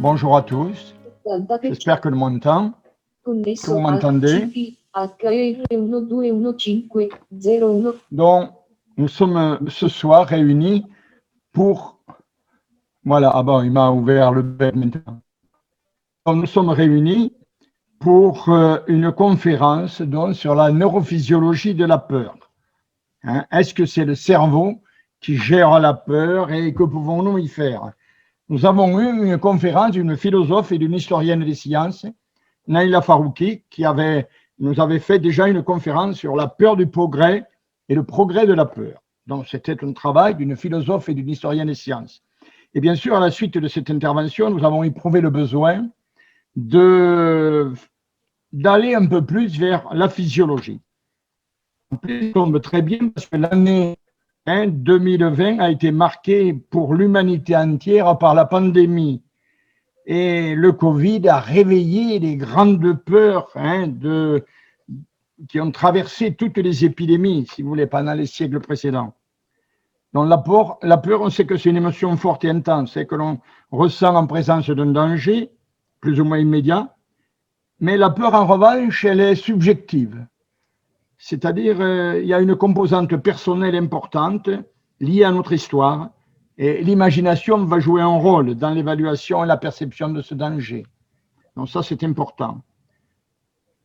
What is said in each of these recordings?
Bonjour à tous. J'espère que vous m'entendez. Donc, nous sommes ce soir réunis pour... Voilà, ah bon, il m'a ouvert le web maintenant. Donc, nous sommes réunis pour une conférence donc, sur la neurophysiologie de la peur. Hein, est-ce que c'est le cerveau qui gère la peur et que pouvons-nous y faire? Nous avons eu une conférence d'une philosophe et d'une historienne des sciences, Naïla Farouki, qui nous avait fait déjà une conférence sur la peur du progrès et le progrès de la peur. Donc, c'était un travail d'une philosophe et d'une historienne des sciences. Et bien sûr, à la suite de cette intervention, nous avons éprouvé le besoin d'aller un peu plus vers la physiologie. En plus, ça tombe très bien parce que l'année 2020 a été marquée pour l'humanité entière par la pandémie. Et le Covid a réveillé les grandes peurs qui ont traversé toutes les épidémies, si vous voulez, pendant les siècles précédents. Donc la peur, on sait que c'est une émotion forte et intense, que l'on ressent en présence d'un danger, plus ou moins immédiat. Mais la peur, en revanche, elle est subjective. C'est-à-dire, il y a une composante personnelle importante liée à notre histoire. Et l'imagination va jouer un rôle dans l'évaluation et la perception de ce danger. Donc ça, c'est important.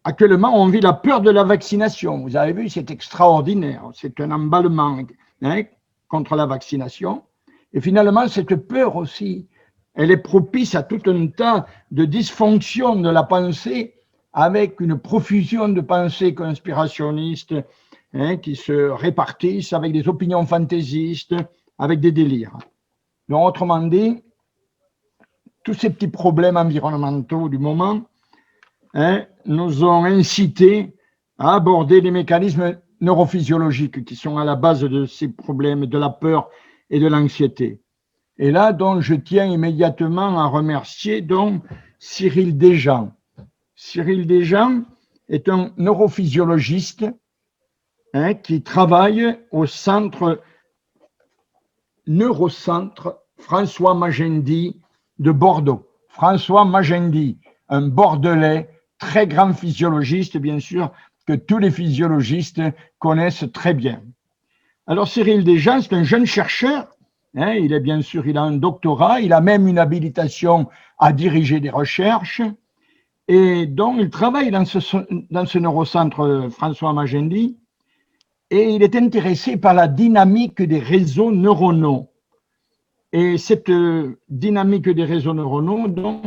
Actuellement, on vit la peur de la vaccination. Vous avez vu, c'est extraordinaire. C'est un emballement contre la vaccination. Et finalement, cette peur aussi, elle est propice à tout un tas de dysfonctions de la pensée avec une profusion de pensées conspirationnistes qui se répartissent avec des opinions fantaisistes, avec des délires. Donc, autrement dit, tous ces petits problèmes environnementaux du moment nous ont incités à aborder les mécanismes neurophysiologiques qui sont à la base de ces problèmes de la peur et de l'anxiété. Et là, donc, je tiens immédiatement à remercier donc Cyril Desjans. Cyril Desjans est un neurophysiologiste qui travaille au neurocentre François Magendie de Bordeaux. François Magendie, un Bordelais, très grand physiologiste, bien sûr, que tous les physiologistes connaissent très bien. Alors, Cyril Desjans, c'est un jeune chercheur. Il a un doctorat, il a même une habilitation à diriger des recherches. Et donc, il travaille dans ce neurocentre François Magendie et il est intéressé par la dynamique des réseaux neuronaux. Et cette dynamique des réseaux neuronaux, donc,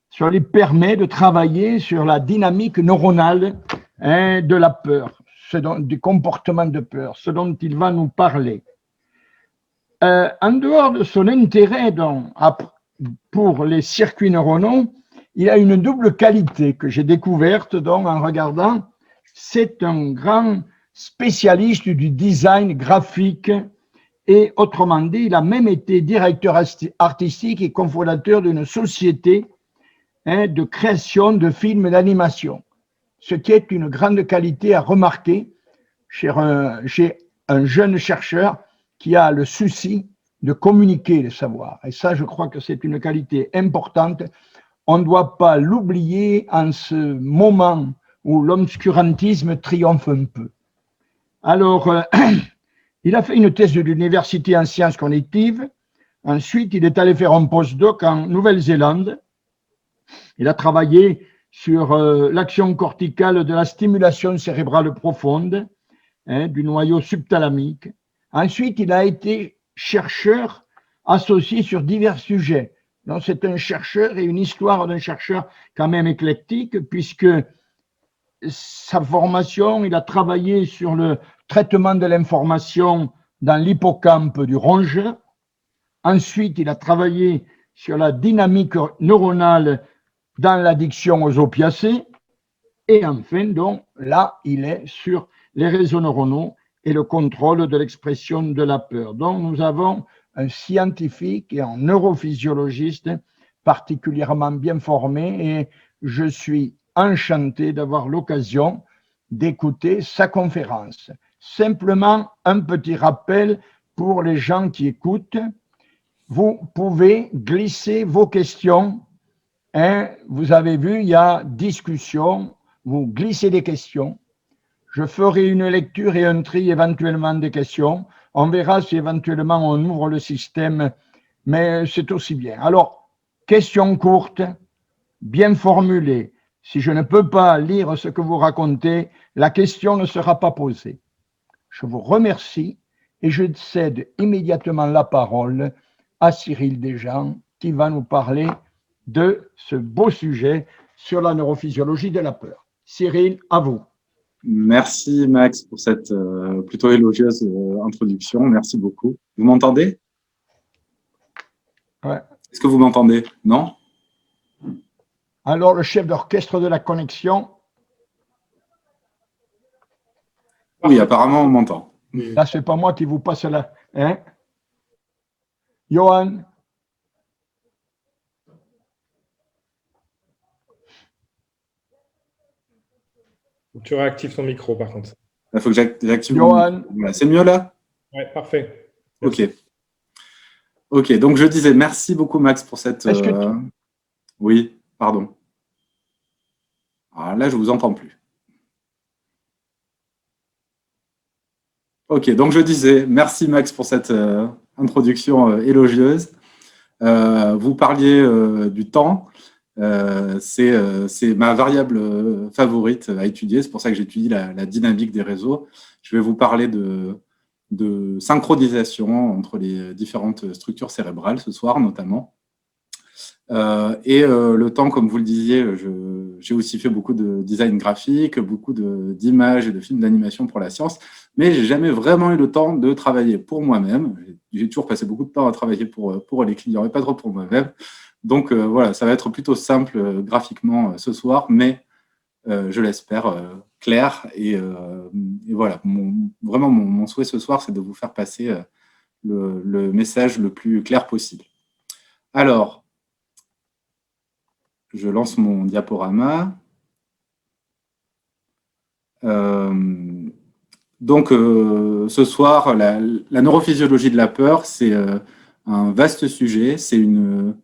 ça lui permet de travailler sur la dynamique neuronale de la peur, du comportement de peur, ce dont il va nous parler. En dehors de son intérêt donc, pour les circuits neuronaux, il a une double qualité que j'ai découverte donc, en regardant. C'est un grand spécialiste du design graphique et autrement dit, il a même été directeur artistique et cofondateur d'une société de création de films d'animation, ce qui est une grande qualité à remarquer chez un jeune chercheur qui a le souci de communiquer le savoir. Et ça, je crois que c'est une qualité importante. On ne doit pas l'oublier en ce moment où l'obscurantisme triomphe un peu. Alors, il a fait une thèse de l'université en sciences cognitives. Ensuite, il est allé faire un postdoc en Nouvelle-Zélande. Il a travaillé sur l'action corticale de la stimulation cérébrale profonde, du noyau subthalamique. Ensuite, il a été chercheur associé sur divers sujets. Donc, c'est un chercheur et une histoire d'un chercheur quand même éclectique, puisque sa formation, il a travaillé sur le traitement de l'information dans l'hippocampe du rongeur. Ensuite, il a travaillé sur la dynamique neuronale dans l'addiction aux opiacés. Et enfin, donc, là, il est sur les réseaux neuronaux et le contrôle de l'expression de la peur. Donc, nous avons un scientifique et un neurophysiologiste particulièrement bien formé et je suis enchanté d'avoir l'occasion d'écouter sa conférence. Simplement, un petit rappel pour les gens qui écoutent. Vous pouvez glisser vos questions Hein, vous avez vu, il y a discussion, vous glissez des questions. Je ferai une lecture et un tri éventuellement des questions. On verra si éventuellement on ouvre le système, mais c'est aussi bien. Alors, question courte, bien formulée. Si je ne peux pas lire ce que vous racontez, la question ne sera pas posée. Je vous remercie et je cède immédiatement la parole à Cyril Desjans qui va nous parler de ce beau sujet sur la neurophysiologie de la peur. Cyril, à vous. Merci Max pour cette plutôt élogieuse introduction. Merci beaucoup. Vous m'entendez? Ouais. Est-ce que vous m'entendez? Non? Alors, le chef d'orchestre de la connexion. Oui, apparemment, on m'entend. Là, c'est pas moi qui vous passe la. Hein? Johan? Tu réactives ton micro, par contre. Il faut que j'active mon Johan? micro. Voilà. C'est mieux là? Ouais, parfait. Merci. Ok, donc je disais merci beaucoup Max pour cette… Est-ce que Oui, pardon. Alors là, je ne vous entends plus. Ok, donc je disais merci Max pour cette introduction élogieuse. Vous parliez du temps. C'est ma variable favorite à étudier. C'est pour ça que j'étudie la dynamique des réseaux. Je vais vous parler de synchronisation entre les différentes structures cérébrales ce soir, notamment. Le temps, comme vous le disiez, j'ai aussi fait beaucoup de design graphique, beaucoup d'images et de films d'animation pour la science, mais j'ai jamais vraiment eu le temps de travailler pour moi-même. J'ai toujours passé beaucoup de temps à travailler pour les clients et pas trop pour moi-même. Donc voilà, ça va être plutôt simple graphiquement ce soir, mais je l'espère clair. Et voilà, vraiment mon souhait ce soir, c'est de vous faire passer le message le plus clair possible. Alors, je lance mon diaporama. Donc, ce soir, la neurophysiologie de la peur, c'est un vaste sujet. C'est une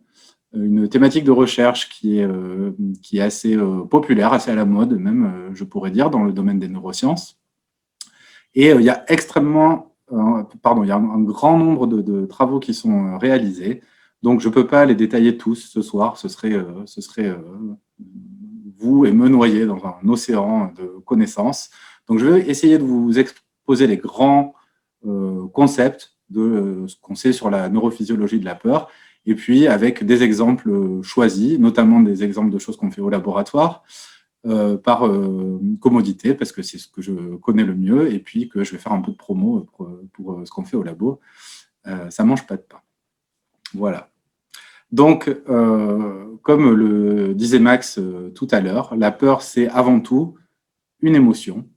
thématique de recherche qui est assez populaire, assez à la mode même, je pourrais dire, dans le domaine des neurosciences. Et il y a il y a un grand nombre de travaux qui sont réalisés. Donc, je ne peux pas les détailler tous ce soir. Ce serait vous et me noyer dans un océan de connaissances. Donc, je vais essayer de vous exposer les grands concepts de ce qu'on sait sur la neurophysiologie de la peur, et puis avec des exemples choisis, notamment des exemples de choses qu'on fait au laboratoire, par commodité, parce que c'est ce que je connais le mieux, et puis que je vais faire un peu de promo pour ce qu'on fait au labo. Ça ne mange pas de pain. Voilà. Donc, comme le disait Max tout à l'heure, la peur, c'est avant tout une émotion,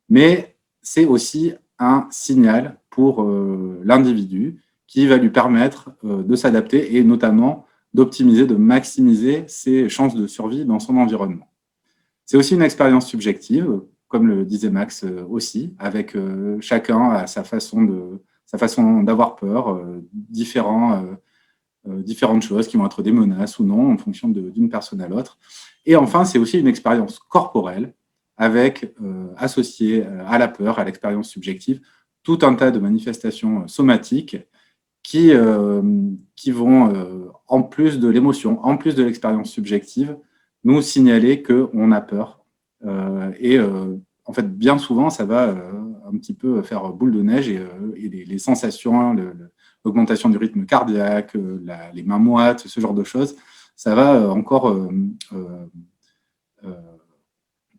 mais c'est aussi un signal pour l'individu qui va lui permettre de s'adapter et notamment d'optimiser, de maximiser ses chances de survie dans son environnement. C'est aussi une expérience subjective, comme le disait Max aussi, avec chacun à sa façon d'avoir peur, différentes choses qui vont être des menaces ou non en fonction d'une personne à l'autre. Et enfin, c'est aussi une expérience corporelle avec, associée à la peur, à l'expérience subjective, tout un tas de manifestations somatiques qui vont, en plus de l'émotion, en plus de l'expérience subjective, nous signaler qu'on a peur. En fait, bien souvent, ça va un petit peu faire boule de neige et les sensations, l'augmentation du rythme cardiaque, les mains moites, ce genre de choses, ça va encore,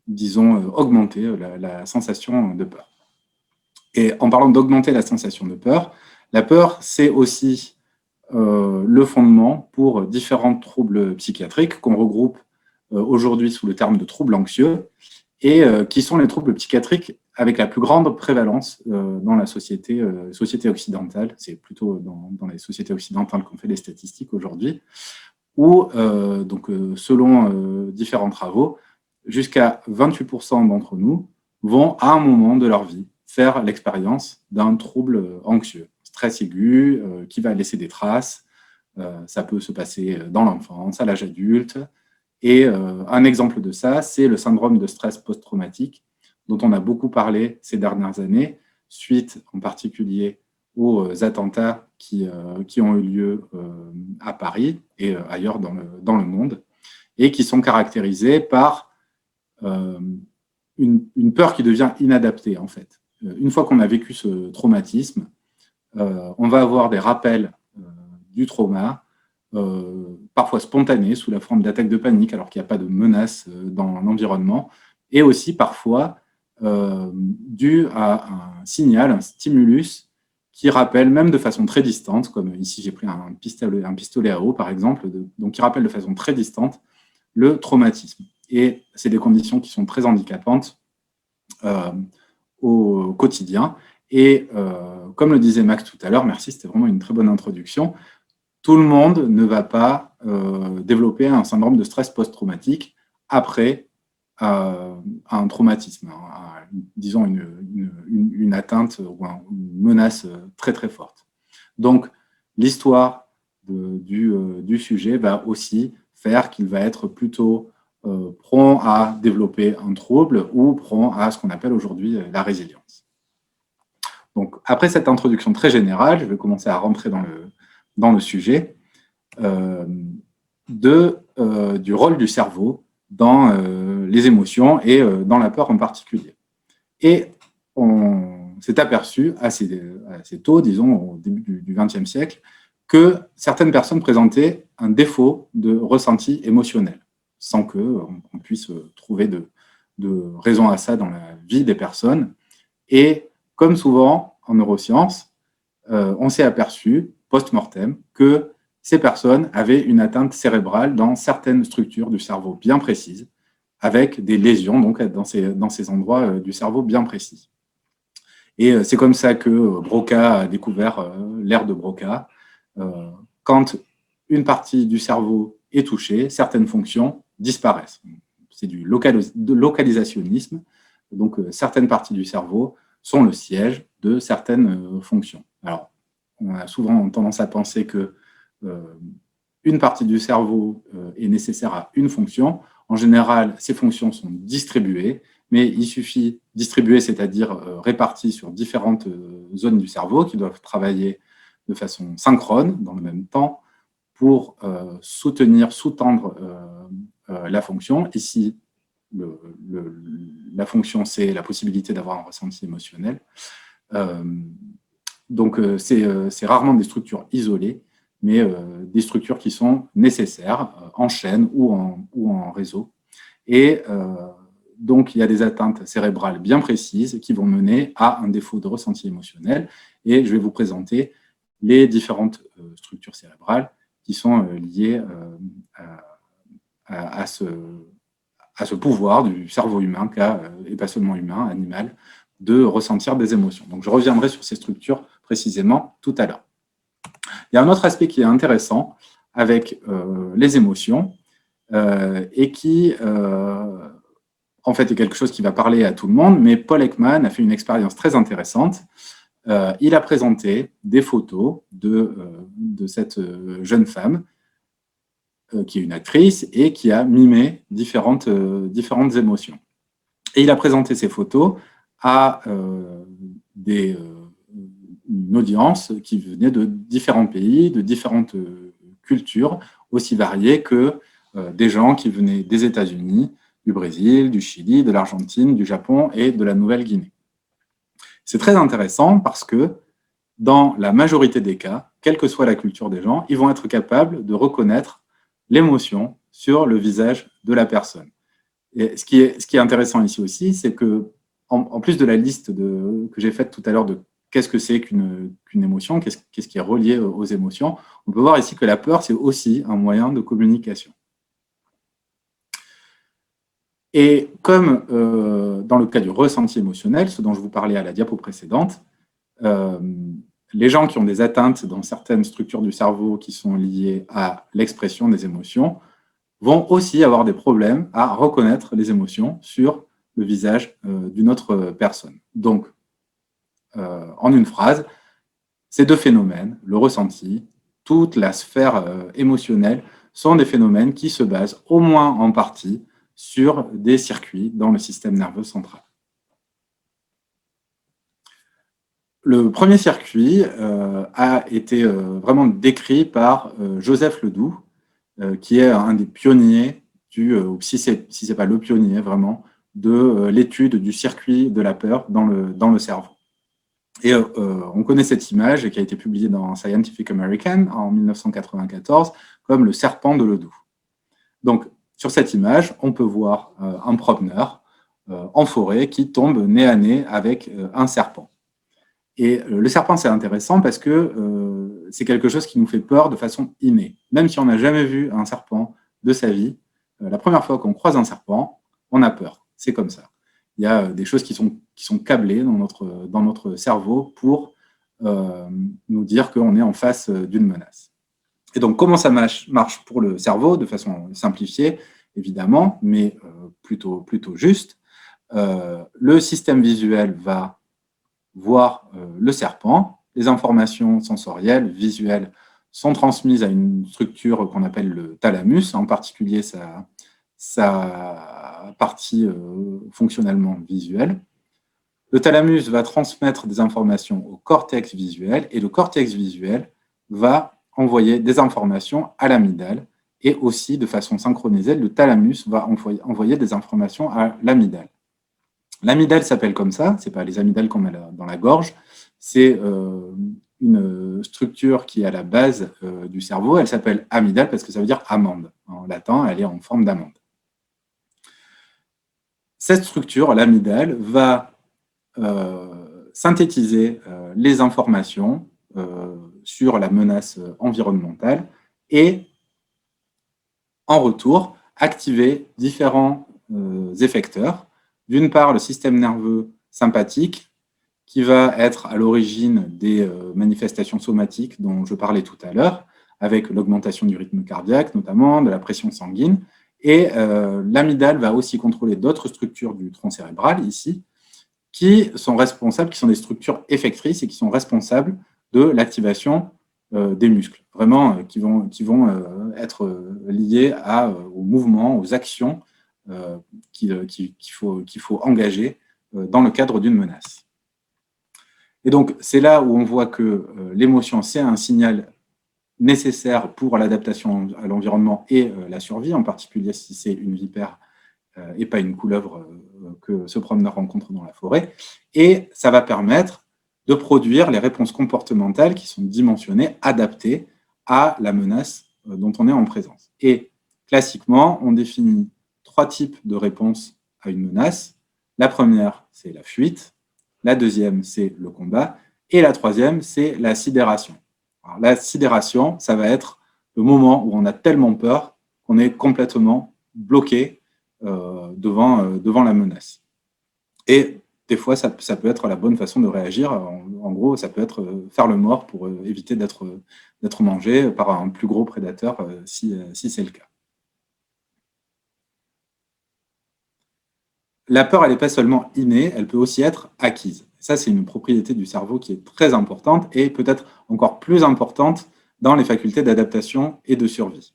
disons, augmenter la sensation de peur. Et en parlant d'augmenter la sensation de peur, la peur, c'est aussi le fondement pour différents troubles psychiatriques qu'on regroupe aujourd'hui sous le terme de troubles anxieux et qui sont les troubles psychiatriques avec la plus grande prévalence dans la société occidentale. C'est plutôt dans les sociétés occidentales qu'on fait les statistiques aujourd'hui, où, selon différents travaux, jusqu'à 28% d'entre nous vont, à un moment de leur vie, faire l'expérience d'un trouble anxieux, stress aigu, qui va laisser des traces, Ça peut se passer dans l'enfance, à l'âge adulte. Et un exemple de ça, c'est le syndrome de stress post-traumatique, dont on a beaucoup parlé ces dernières années, suite en particulier aux attentats qui ont eu lieu à Paris et ailleurs dans le monde, et qui sont caractérisés par une peur qui devient inadaptée, en fait. Une fois qu'on a vécu ce traumatisme, on va avoir des rappels du trauma, parfois spontanés, sous la forme d'attaques de panique, alors qu'il n'y a pas de menace dans l'environnement, et aussi parfois dû à un signal, un stimulus, qui rappelle, même de façon très distante, comme ici j'ai pris un pistolet à eau, par exemple, donc qui rappelle de façon très distante le traumatisme. Et c'est des conditions qui sont très handicapantes au quotidien. Et comme le disait Max tout à l'heure, merci, c'était vraiment une très bonne introduction, tout le monde ne va pas développer un syndrome de stress post-traumatique après un traumatisme, disons une atteinte ou une menace très très forte. Donc, l'histoire du sujet va aussi faire qu'il va être plutôt prompt à développer un trouble ou prompt à ce qu'on appelle aujourd'hui la résilience. Donc, après cette introduction très générale, je vais commencer à rentrer dans le sujet du rôle du cerveau dans les émotions et dans la peur en particulier. Et on s'est aperçu assez tôt, disons au début du XXe siècle, que certaines personnes présentaient un défaut de ressenti émotionnel, sans qu'on puisse trouver de raison à ça dans la vie des personnes. Et comme souvent en neurosciences, on s'est aperçu, post-mortem, que ces personnes avaient une atteinte cérébrale dans certaines structures du cerveau bien précises, avec des lésions donc, dans ces endroits du cerveau bien précis. Et c'est comme ça que Broca a découvert l'aire de Broca. Quand une partie du cerveau est touchée, certaines fonctions disparaissent. C'est du localisationnisme. Donc, certaines parties du cerveau sont le siège de certaines fonctions. Alors, on a souvent tendance à penser que une partie du cerveau est nécessaire à une fonction. En général, ces fonctions sont distribuées, mais il suffit distribuer, c'est-à-dire réparties sur différentes zones du cerveau qui doivent travailler de façon synchrone, dans le même temps, pour sous-tendre la fonction. Ici, la fonction, c'est la possibilité d'avoir un ressenti émotionnel. Donc, c'est rarement des structures isolées, mais des structures qui sont nécessaires en chaîne ou en réseau. Et donc, il y a des atteintes cérébrales bien précises qui vont mener à un défaut de ressenti émotionnel. Et je vais vous présenter les différentes structures cérébrales qui sont liées à ce pouvoir du cerveau humain, et pas seulement humain, animal, de ressentir des émotions. Donc, je reviendrai sur ces structures précisément tout à l'heure. Il y a un autre aspect qui est intéressant avec les émotions et qui, en fait, est quelque chose qui va parler à tout le monde, mais Paul Ekman a fait une expérience très intéressante. Il a présenté des photos de cette jeune femme qui est une actrice et qui a mimé différentes émotions. Et il a présenté ces photos à une audience qui venait de différents pays, de différentes cultures, aussi variées que des gens qui venaient des États-Unis, du Brésil, du Chili, de l'Argentine, du Japon et de la Nouvelle-Guinée. C'est très intéressant parce que dans la majorité des cas, quelle que soit la culture des gens, ils vont être capables de reconnaître l'émotion sur le visage de la personne. Et ce qui est intéressant ici aussi, c'est que, en plus de la liste que j'ai faite tout à l'heure de qu'est-ce que c'est qu'une émotion, qu'est-ce qui est relié aux émotions, on peut voir ici que la peur, c'est aussi un moyen de communication. Et comme dans le cas du ressenti émotionnel, ce dont je vous parlais à la diapo précédente, les gens qui ont des atteintes dans certaines structures du cerveau qui sont liées à l'expression des émotions vont aussi avoir des problèmes à reconnaître les émotions sur le visage d'une autre personne. Donc, en une phrase, ces deux phénomènes, le ressenti, toute la sphère émotionnelle sont des phénomènes qui se basent au moins en partie sur des circuits dans le système nerveux central. Le premier circuit a été vraiment décrit par Joseph Ledoux, qui est un des pionniers, si ce n'est pas le pionnier vraiment, de l'étude du circuit de la peur dans le cerveau. Et on connaît cette image qui a été publiée dans Scientific American en 1994 comme le serpent de Ledoux. Donc, sur cette image, on peut voir un promeneur en forêt qui tombe nez à nez avec un serpent. Et le serpent, c'est intéressant parce que c'est quelque chose qui nous fait peur de façon innée. Même si on n'a jamais vu un serpent de sa vie, la première fois qu'on croise un serpent, on a peur. C'est comme ça. Il y a des choses qui sont câblées dans notre cerveau pour nous dire qu'on est en face d'une menace. Et donc, comment ça marche pour le cerveau, de façon simplifiée, évidemment, mais plutôt juste. Le système visuel va voir le serpent. Les informations sensorielles, visuelles, sont transmises à une structure qu'on appelle le thalamus, en particulier sa partie fonctionnellement visuelle. Le thalamus va transmettre des informations au cortex visuel et le cortex visuel va envoyer des informations à l'amygdale et aussi, de façon synchronisée, le thalamus va envoyer des informations à l'amygdale. L'amygdale s'appelle comme ça, ce n'est pas les amygdales qu'on met dans la gorge, c'est une structure qui est à la base du cerveau, elle s'appelle amygdale parce que ça veut dire amande. En latin, elle est en forme d'amande. Cette structure, l'amygdale, va synthétiser les informations sur la menace environnementale et, en retour, activer différents effecteurs. D'une part, le système nerveux sympathique, qui va être à l'origine des manifestations somatiques dont je parlais tout à l'heure, avec l'augmentation du rythme cardiaque, notamment, de la pression sanguine. Et l'amygdale va aussi contrôler d'autres structures du tronc cérébral, ici, qui sont des structures effectrices et qui sont responsables de l'activation des muscles, vraiment, qui vont être liées aux mouvements, aux actions qu'il faut engager dans le cadre d'une menace. Et donc, c'est là où on voit que l'émotion, c'est un signal nécessaire pour l'adaptation à l'environnement et la survie, en particulier si c'est une vipère et pas une couleuvre que ce promeneur rencontre dans la forêt. Et ça va permettre de produire les réponses comportementales qui sont dimensionnées, adaptées à la menace dont on est en présence. Et classiquement, on définit 3 types de réponses à une menace. La première, c'est la fuite. La deuxième, c'est le combat. Et la troisième, c'est la sidération. Alors, la sidération, ça va être le moment où on a tellement peur qu'on est complètement bloqué devant la menace. Et des fois, ça peut être la bonne façon de réagir. En gros, ça peut être faire le mort pour éviter d'être mangé par un plus gros prédateur si c'est le cas. La peur, elle n'est pas seulement innée, elle peut aussi être acquise. Ça, c'est une propriété du cerveau qui est très importante et peut-être encore plus importante dans les facultés d'adaptation et de survie.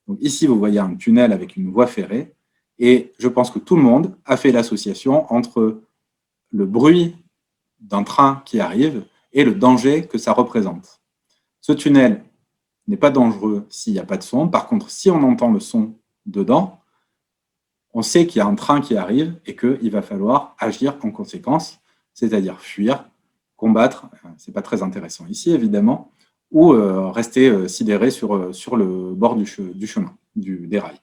Donc ici, vous voyez un tunnel avec une voie ferrée et je pense que tout le monde a fait l'association entre le bruit d'un train qui arrive et le danger que ça représente. Ce tunnel n'est pas dangereux s'il n'y a pas de son. Par contre, si on entend le son dedans, on sait qu'il y a un train qui arrive et qu'il va falloir agir en conséquence, c'est-à-dire fuir, combattre, ce n'est pas très intéressant ici évidemment, ou rester sidéré sur le bord du chemin, des rails.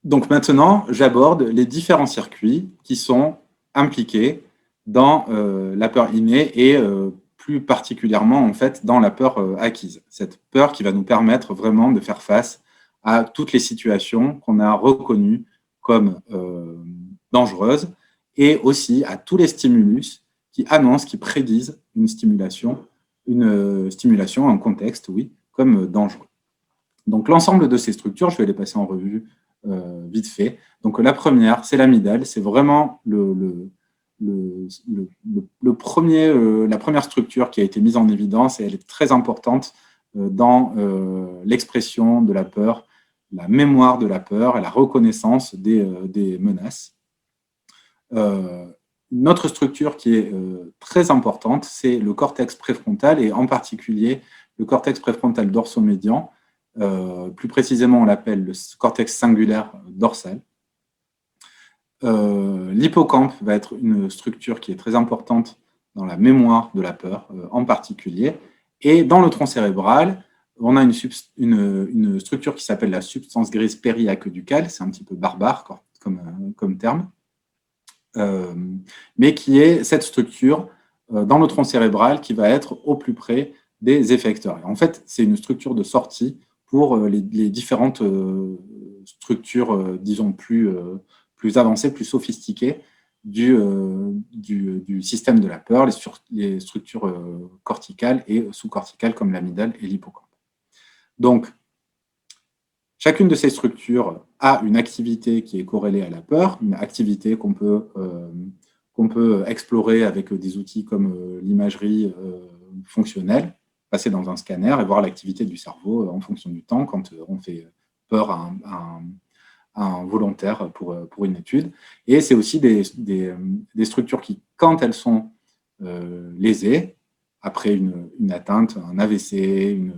Donc maintenant, j'aborde les différents circuits qui sont impliqués dans la peur innée et plus particulièrement en fait dans la peur acquise. Cette peur qui va nous permettre vraiment de faire face à toutes les situations qu'on a reconnues comme dangereuses et aussi à tous les stimulus qui annoncent, qui prédisent une stimulation, un contexte, oui, comme dangereux. Donc l'ensemble de ces structures, je vais les passer en revue vite fait. Donc la première, c'est l'amygdale, c'est vraiment la première structure qui a été mise en évidence, et elle est très importante dans l'expression de la peur, la mémoire de la peur et la reconnaissance des menaces. Une autre structure qui est très importante, c'est le cortex préfrontal, et en particulier le cortex préfrontal dorsomédian. Plus précisément, on l'appelle le cortex singulaire dorsal. L'hippocampe va être une structure qui est très importante dans la mémoire de la peur, en particulier. Et dans le tronc cérébral, on a une structure qui s'appelle la substance grise périaqueducale. C'est un petit peu barbare comme terme. Mais qui est cette structure dans le tronc cérébral qui va être au plus près des effecteurs. Et en fait, c'est une structure de sortie pour les différentes structures, disons, plus avancées, plus sophistiquées du système de la peur, les structures corticales et sous-corticales comme l'amygdale et l'hippocampe. Donc, chacune de ces structures a une activité qui est corrélée à la peur, une activité qu'on peut explorer avec des outils comme l'imagerie fonctionnelle, passer dans un scanner et voir l'activité du cerveau en fonction du temps quand on fait peur à un volontaire pour une étude. Et c'est aussi des structures qui, quand elles sont lésées, après une atteinte, un AVC, une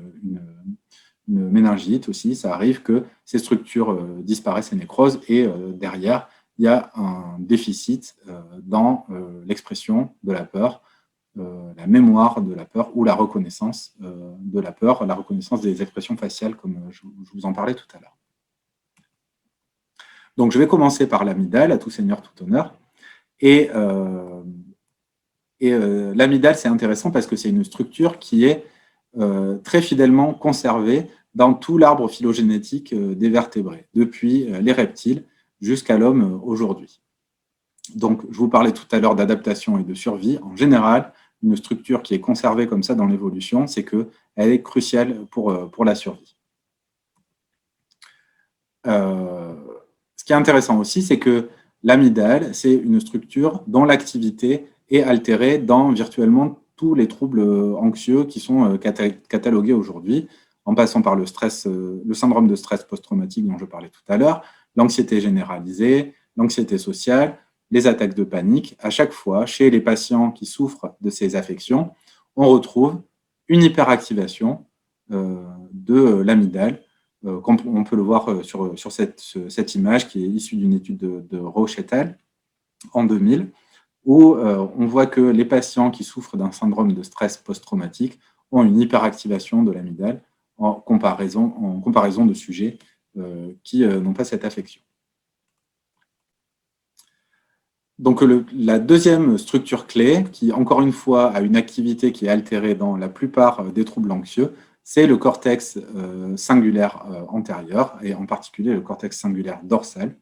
méningite aussi, ça arrive que ces structures disparaissent et nécrosent, et derrière, il y a un déficit dans l'expression de la peur, la mémoire de la peur ou la reconnaissance de la peur, la reconnaissance des expressions faciales, comme je vous en parlais tout à l'heure. Donc, je vais commencer par l'amygdale, à tout seigneur, tout honneur. Et l'amygdale, c'est intéressant parce que c'est une structure qui est très fidèlement conservée dans tout l'arbre phylogénétique des vertébrés, depuis les reptiles jusqu'à l'homme aujourd'hui. Donc, je vous parlais tout à l'heure d'adaptation et de survie. En général, une structure qui est conservée comme ça dans l'évolution, c'est qu'elle est cruciale pour la survie. Ce qui est intéressant aussi, c'est que l'amygdale, c'est une structure dont l'activité est altérée dans virtuellement tous les troubles anxieux qui sont catalogués aujourd'hui, en passant par le syndrome de stress post-traumatique dont je parlais tout à l'heure, l'anxiété généralisée, l'anxiété sociale, les attaques de panique. À chaque fois, chez les patients qui souffrent de ces affections, on retrouve une hyperactivation de l'amygdale. On peut le voir sur cette image qui est issue d'une étude de Roche et al. En 2000, où on voit que les patients qui souffrent d'un syndrome de stress post-traumatique ont une hyperactivation de l'amygdale en comparaison de sujets qui n'ont pas cette affection. Donc, la deuxième structure clé, qui encore une fois a une activité qui est altérée dans la plupart des troubles anxieux, c'est le cortex singulaire antérieur, et en particulier le cortex singulaire dorsal.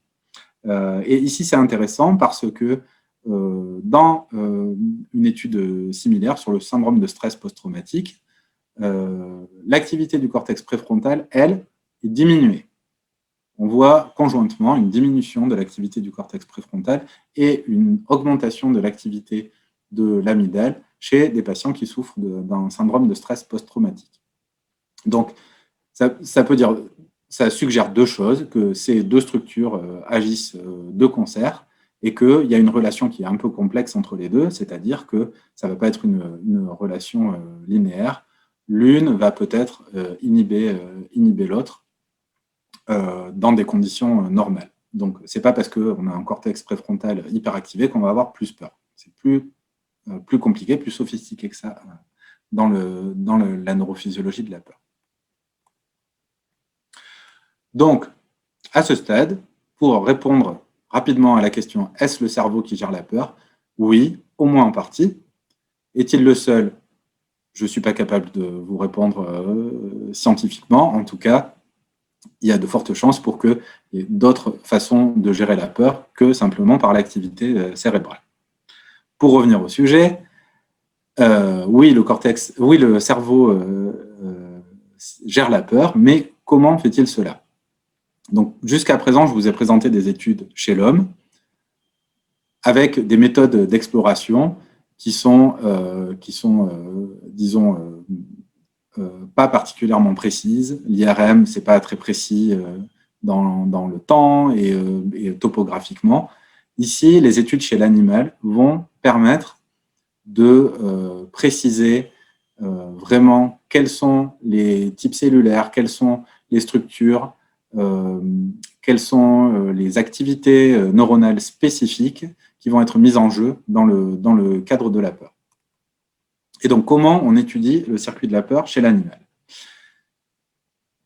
Et ici, c'est intéressant parce que dans une étude similaire sur le syndrome de stress post-traumatique, l'activité du cortex préfrontal, elle, est diminuée. On voit conjointement une diminution de l'activité du cortex préfrontal et une augmentation de l'activité de l'amygdale chez des patients qui souffrent d'un syndrome de stress post-traumatique. Donc, ça suggère deux choses, que ces deux structures agissent de concert et qu'il y a une relation qui est un peu complexe entre les deux, c'est-à-dire que ça ne va pas être une relation linéaire. L'une va peut-être inhiber l'autre dans des conditions normales. Donc, ce n'est pas parce qu'on a un cortex préfrontal hyperactivé qu'on va avoir plus peur. C'est plus compliqué, plus sophistiqué que ça dans la neurophysiologie de la peur. Donc, à ce stade, pour répondre rapidement à la question « Est-ce le cerveau qui gère la peur ?» Oui, au moins en partie. Est-il le seul? Je ne suis pas capable de vous répondre scientifiquement. En tout cas, il y a de fortes chances pour qu'il y ait d'autres façons de gérer la peur que simplement par l'activité cérébrale. Pour revenir au sujet, oui, le cerveau gère la peur, mais comment fait-il cela? Donc, jusqu'à présent, je vous ai présenté des études chez l'homme. avec des méthodes d'exploration qui sont disons, pas particulièrement précises. L'IRM, ce n'est pas très précis dans le temps et topographiquement. Ici, les études chez l'animal vont permettre de préciser vraiment quels sont les types cellulaires, quelles sont les structures, quelles sont les activités neuronales spécifiques qui vont être mises en jeu dans le cadre de la peur. Et donc, comment on étudie le circuit de la peur chez l'animal?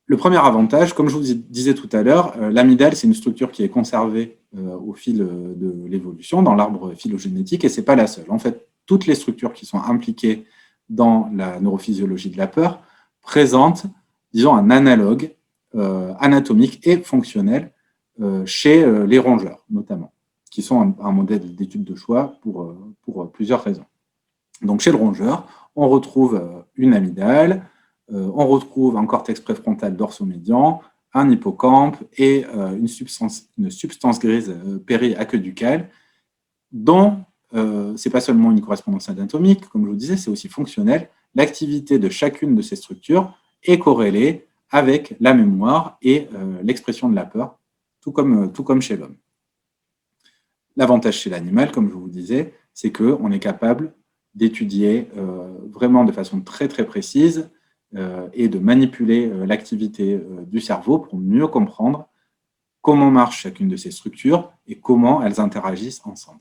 Le premier avantage, comme je vous disais tout à l'heure, l'amygdale, c'est une structure qui est conservée au fil de l'évolution dans l'arbre phylogénétique, et ce n'est pas la seule. En fait, toutes les structures qui sont impliquées dans la neurophysiologie de la peur présentent, disons, un analogue anatomique et fonctionnel chez les rongeurs, notamment, qui sont un modèle d'étude de choix pour plusieurs raisons. Donc, chez le rongeur, on retrouve une amygdale, on retrouve un cortex préfrontal dorsomédian, un hippocampe et une substance grise périaqueducale dont ce n'est pas seulement une correspondance anatomique, comme je vous disais, c'est aussi fonctionnel. L'activité de chacune de ces structures est corrélée avec la mémoire et l'expression de la peur, tout comme chez l'homme. L'avantage chez l'animal, comme je vous disais, c'est qu'on est capable d'étudier vraiment de façon très très précise et de manipuler l'activité du cerveau pour mieux comprendre comment marche chacune de ces structures et comment elles interagissent ensemble.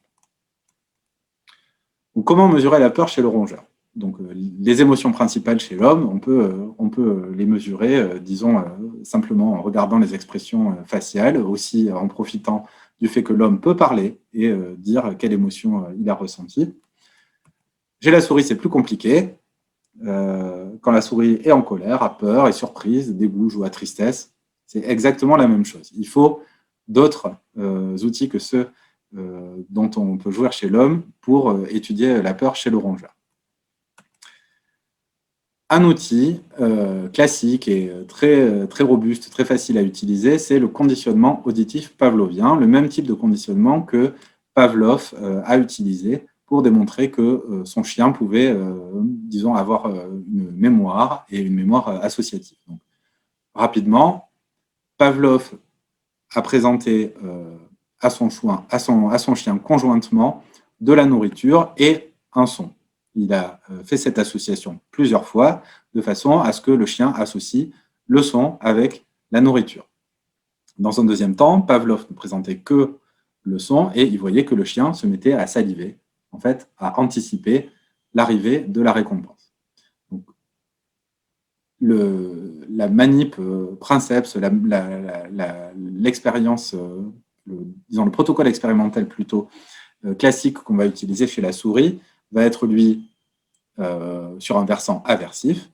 Donc, comment mesurer la peur chez le rongeur? Donc, les émotions principales chez l'homme, on peut les mesurer, disons, simplement en regardant les expressions faciales, aussi en profitant du fait que l'homme peut parler et dire quelle émotion il a ressentie. Chez la souris, c'est plus compliqué. Quand la souris est en colère, a peur, est surprise, dégoût, joie, tristesse, c'est exactement la même chose. Il faut d'autres outils que ceux dont on peut jouir chez l'homme pour étudier la peur chez le rongeur. Un outil classique et très, très robuste, très facile à utiliser, c'est le conditionnement auditif pavlovien, le même type de conditionnement que Pavlov a utilisé pour démontrer que son chien pouvait, disons, avoir une mémoire et une mémoire associative. Donc, rapidement, Pavlov a présenté à son chien conjointement de la nourriture et un son. Il a fait cette association plusieurs fois de façon à ce que le chien associe le son avec la nourriture. Dans un deuxième temps, Pavlov ne présentait que le son et il voyait que le chien se mettait à saliver, en fait, à anticiper l'arrivée de la récompense. Donc, la manip princeps, l'expérience, disons le protocole expérimental plutôt classique qu'on va utiliser chez la souris va être, lui, sur un versant aversif.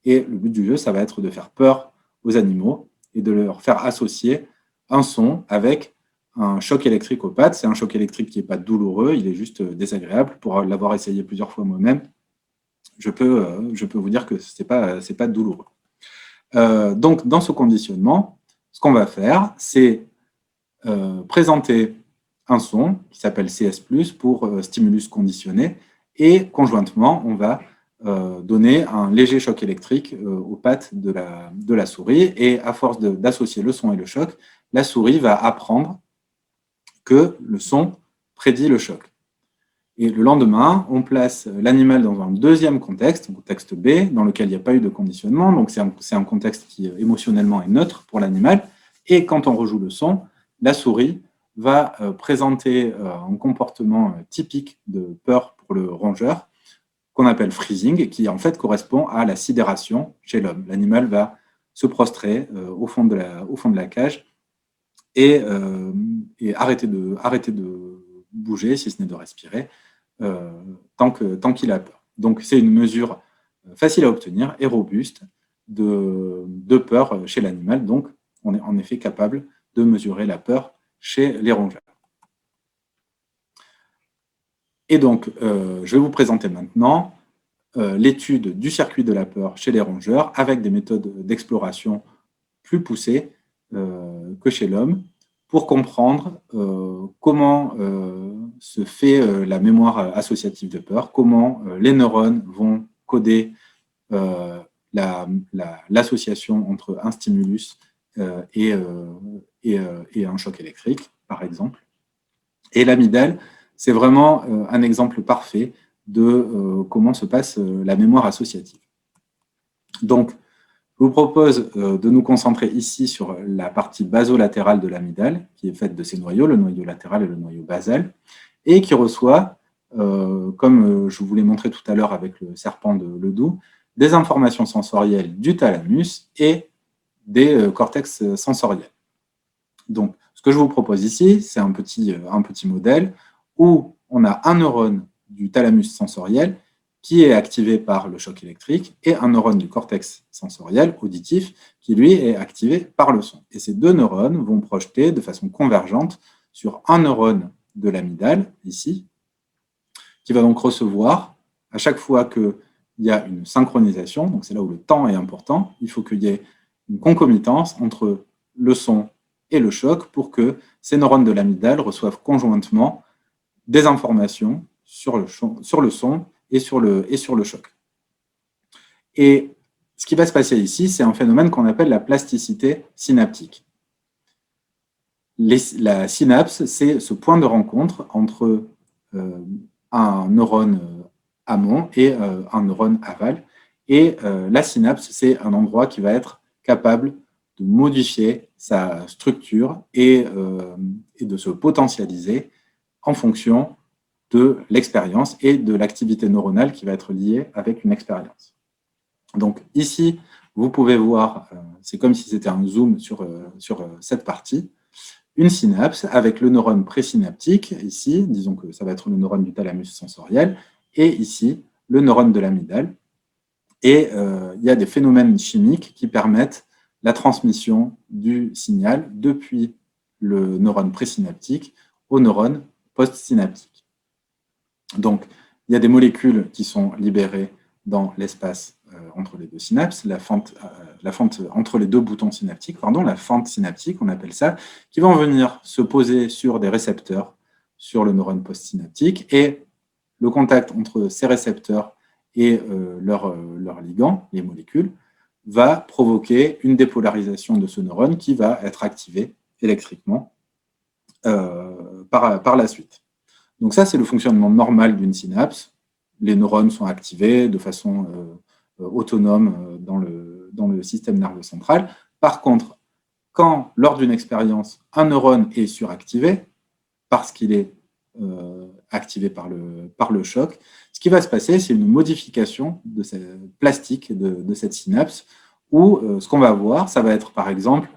Et le but du jeu, ça va être de faire peur aux animaux et de leur faire associer un son avec un choc électrique aux pattes. C'est un choc électrique qui n'est pas douloureux, il est juste désagréable. Pour l'avoir essayé plusieurs fois moi-même, je peux vous dire que ce n'est pas douloureux. Donc, dans ce conditionnement, ce qu'on va faire, c'est présenter un son qui s'appelle CS+, pour stimulus conditionné, et conjointement, on va donner un léger choc électrique aux pattes de la souris, et à force d'associer le son et le choc, la souris va apprendre que le son prédit le choc. Et le lendemain, on place l'animal dans un deuxième contexte, un contexte B, dans lequel il n'y a pas eu de conditionnement, donc c'est un contexte qui émotionnellement est neutre pour l'animal, et quand on rejoue le son, la souris va présenter un comportement typique de peur pour le rongeur, qu'on appelle freezing, qui en fait correspond à la sidération chez l'homme. L'animal va se prostrer au fond de la cage et arrêter de bouger, si ce n'est de respirer, tant qu'il a peur. Donc c'est une mesure facile à obtenir et robuste de peur chez l'animal. Donc on est en effet capable de mesurer la peur chez les rongeurs. Et donc, je vais vous présenter maintenant l'étude du circuit de la peur chez les rongeurs avec des méthodes d'exploration plus poussées que chez l'homme pour comprendre comment se fait la mémoire associative de peur, comment les neurones vont coder l'association entre un stimulus et un choc électrique, par exemple. Et l'amygdale, c'est vraiment un exemple parfait de comment se passe la mémoire associative. Donc, je vous propose de nous concentrer ici sur la partie basolatérale de l'amygdale, qui est faite de ces noyaux, le noyau latéral et le noyau basal, et qui reçoit, comme je vous l'ai montré tout à l'heure avec le serpent de Ledoux, des informations sensorielles du thalamus et des cortex sensoriels. Donc, ce que je vous propose ici, c'est un petit modèle où on a un neurone du thalamus sensoriel qui est activé par le choc électrique et un neurone du cortex sensoriel auditif qui, lui, est activé par le son. Et ces deux neurones vont projeter de façon convergente sur un neurone de l'amygdale, ici, qui va donc recevoir, à chaque fois qu'il y a une synchronisation, donc c'est là où le temps est important, il faut qu'il y ait une concomitance entre le son et le choc pour que ces neurones de l'amygdale reçoivent conjointement des informations sur le son et sur le choc. Et ce qui va se passer ici, c'est un phénomène qu'on appelle la plasticité synaptique. La synapse, c'est ce point de rencontre entre un neurone amont et un neurone aval. Et la synapse, c'est un endroit qui va être capable de modifier sa structure et de se potentialiser en fonction de l'expérience et de l'activité neuronale qui va être liée avec une expérience. Donc ici, vous pouvez voir, c'est comme si c'était un zoom sur cette partie, une synapse avec le neurone présynaptique, ici, disons que ça va être le neurone du thalamus sensoriel, et ici, le neurone de l'amygdale. Et il y a des phénomènes chimiques qui permettent la transmission du signal depuis le neurone présynaptique au neurone postsynaptique. Donc, il y a des molécules qui sont libérées dans l'espace entre les deux synapses, la fente entre les deux boutons synaptiques, la fente synaptique, on appelle ça, qui vont venir se poser sur des récepteurs sur le neurone postsynaptique, et le contact entre ces récepteurs et leur ligand, les molécules, va provoquer une dépolarisation de ce neurone qui va être activé électriquement par la suite. Donc ça, c'est le fonctionnement normal d'une synapse. Les neurones sont activés de façon autonome dans le système nerveux central. Par contre, quand, lors d'une expérience, un neurone est suractivé, parce qu'il est activé par le choc, ce qui va se passer, c'est une modification de cette plastique de cette synapse, où ce qu'on va voir, ça va être par exemple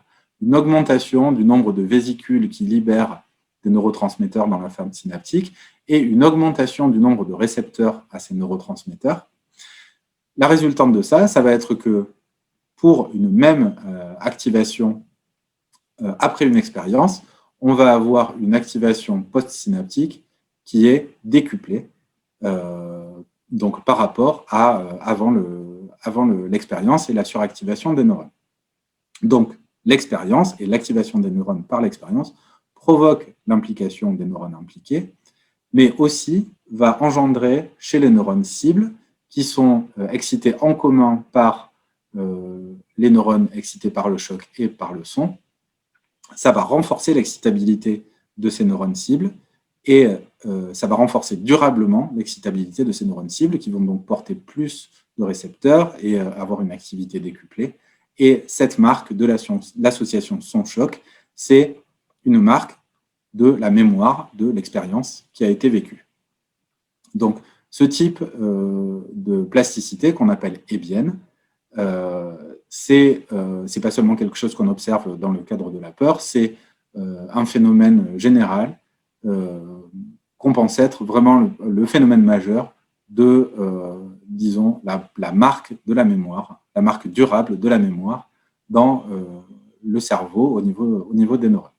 une augmentation du nombre de vésicules qui libèrent des neurotransmetteurs dans la fente synaptique et une augmentation du nombre de récepteurs à ces neurotransmetteurs. La résultante de ça, ça va être que pour une même activation après une expérience, on va avoir une activation postsynaptique qui est décuplée donc par rapport à avant l'expérience et la suractivation des neurones. Donc, l'expérience et l'activation des neurones par l'expérience provoque l'implication des neurones impliqués, mais aussi va engendrer chez les neurones cibles qui sont excités en commun par les neurones excités par le choc et par le son. Ça va renforcer l'excitabilité de ces neurones cibles et ça va renforcer durablement l'excitabilité de ces neurones cibles qui vont donc porter plus de récepteurs et avoir une activité décuplée. Et cette marque de l'association son-choc, c'est une marque de la mémoire de l'expérience qui a été vécue. Donc, ce type de plasticité qu'on appelle hébienne, c'est pas seulement quelque chose qu'on observe dans le cadre de la peur, c'est un phénomène général qu'on pense être vraiment le phénomène majeur de, disons, la marque de la mémoire, la marque durable de la mémoire dans le cerveau au niveau des neurones.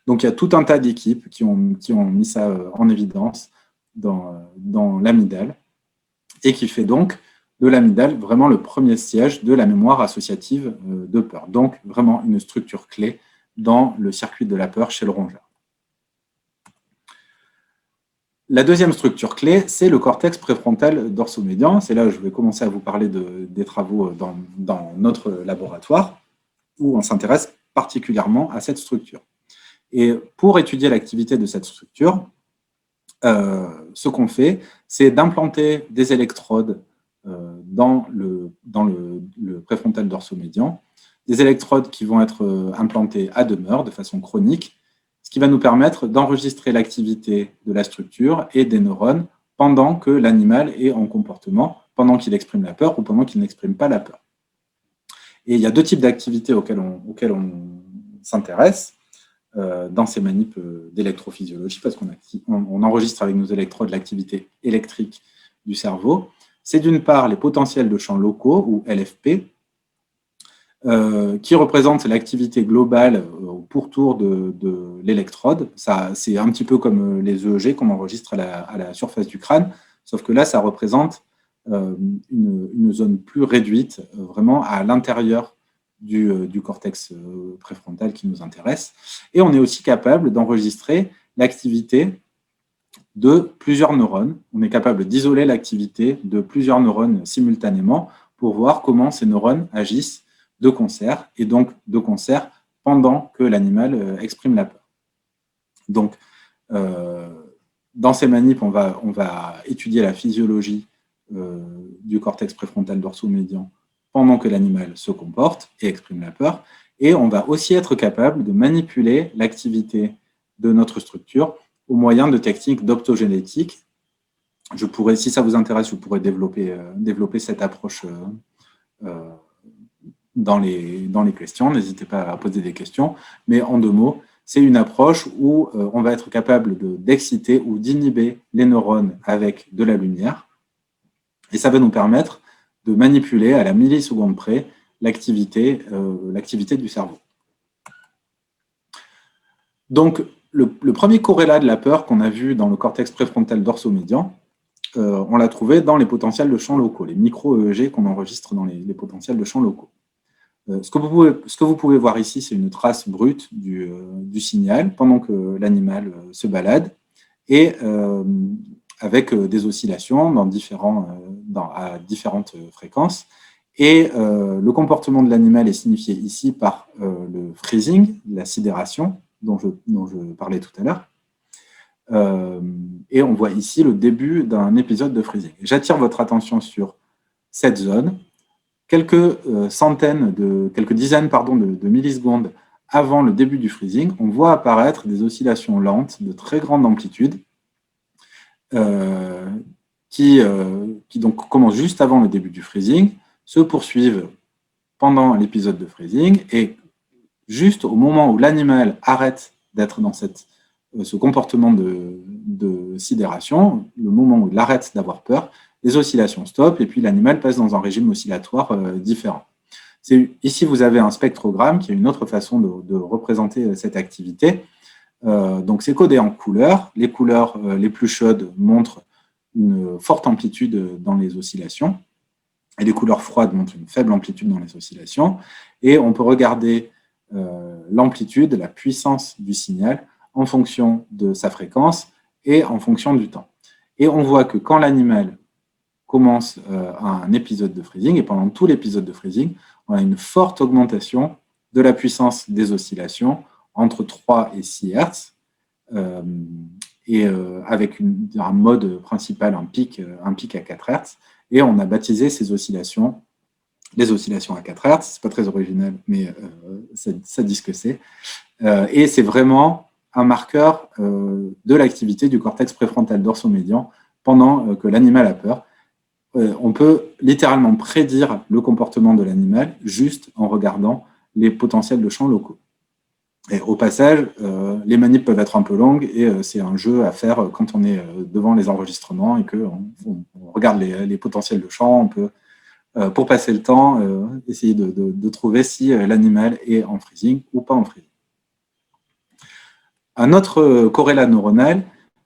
Donc, il y a tout un tas d'équipes qui ont mis ça en évidence dans l'amygdale et qui fait donc de l'amygdale vraiment le premier siège de la mémoire associative de peur. Donc, vraiment une structure clé dans le circuit de la peur chez le rongeur. La deuxième structure clé, c'est le cortex préfrontal dorsomédian. C'est là où je vais commencer à vous parler des travaux dans notre laboratoire, où on s'intéresse particulièrement à cette structure. Et pour étudier l'activité de cette structure, ce qu'on fait, c'est d'implanter des électrodes dans le préfrontal dorsomédian, des électrodes qui vont être implantées à demeure, de façon chronique, ce qui va nous permettre d'enregistrer l'activité de la structure et des neurones pendant que l'animal est en comportement, pendant qu'il exprime la peur ou pendant qu'il n'exprime pas la peur. Et il y a deux types d'activités auxquelles on s'intéresse dans ces manips d'électrophysiologie, parce qu'on enregistre avec nos électrodes l'activité électrique du cerveau. C'est d'une part les potentiels de champs locaux, ou LFP, qui représentent l'activité globale au pourtour de l'électrode. C'est un petit peu comme les EEG qu'on enregistre à la surface du crâne, sauf que là, ça représente une zone plus réduite, vraiment à l'intérieur du cortex préfrontal qui nous intéresse. Et on est aussi capable d'enregistrer l'activité de plusieurs neurones. On est capable d'isoler l'activité de plusieurs neurones simultanément pour voir comment ces neurones agissent de concert, et donc de concert pendant que l'animal exprime la peur. Donc, dans ces manips, on va étudier la physiologie du cortex préfrontal dorsomédian pendant que l'animal se comporte et exprime la peur, et on va aussi être capable de manipuler l'activité de notre structure au moyen de techniques d'optogénétique. Si ça vous intéresse, je pourrais développer cette approche dans les questions. N'hésitez pas à poser des questions, mais en deux mots, c'est une approche où on va être capable d'exciter ou d'inhiber les neurones avec de la lumière, et ça va nous permettre de manipuler à la milliseconde près l'activité du cerveau. Donc, le premier corrélat de la peur qu'on a vu dans le cortex préfrontal dorsomédian, on l'a trouvé dans les potentiels de champs locaux, les micro-EEG qu'on enregistre dans les potentiels de champs locaux. Ce que vous pouvez voir ici, c'est une trace brute du signal pendant que l'animal se balade, et avec des oscillations à différentes fréquences. Et le comportement de l'animal est signifié ici par le freezing, la sidération, dont je parlais tout à l'heure. Et on voit ici le début d'un épisode de freezing. J'attire votre attention sur cette zone. Quelques dizaines de millisecondes avant le début du freezing, on voit apparaître des oscillations lentes de très grande amplitude qui donc commencent juste avant le début du freezing, se poursuivent pendant l'épisode de freezing, et juste au moment où l'animal arrête d'être dans ce comportement de sidération, le moment où il arrête d'avoir peur, les oscillations stoppent et puis l'animal passe dans un régime oscillatoire différent. Ici, vous avez un spectrogramme qui est une autre façon de représenter cette activité. Donc, c'est codé en couleurs. Les couleurs les plus chaudes montrent une forte amplitude dans les oscillations, et les couleurs froides montrent une faible amplitude dans les oscillations. Et on peut regarder l'amplitude, la puissance du signal en fonction de sa fréquence et en fonction du temps. Et on voit que quand l'animal commence un épisode de freezing, et pendant tout l'épisode de freezing, on a une forte augmentation de la puissance des oscillations entre 3 et 6 Hz, avec un mode principal, un pic à 4 Hz, et on a baptisé ces oscillations les oscillations à 4 Hz. C'est pas très original, mais ça dit ce que c'est. Et c'est vraiment un marqueur de l'activité du cortex préfrontal dorsomédian pendant que l'animal a peur. On peut littéralement prédire le comportement de l'animal juste en regardant les potentiels de champs locaux. Et au passage, les manips peuvent être un peu longues, et c'est un jeu à faire quand on est devant les enregistrements et qu'on regarde les potentiels de champs. On peut, pour passer le temps, essayer de trouver si l'animal est en freezing ou pas en freezing. Un autre corrélat neuronal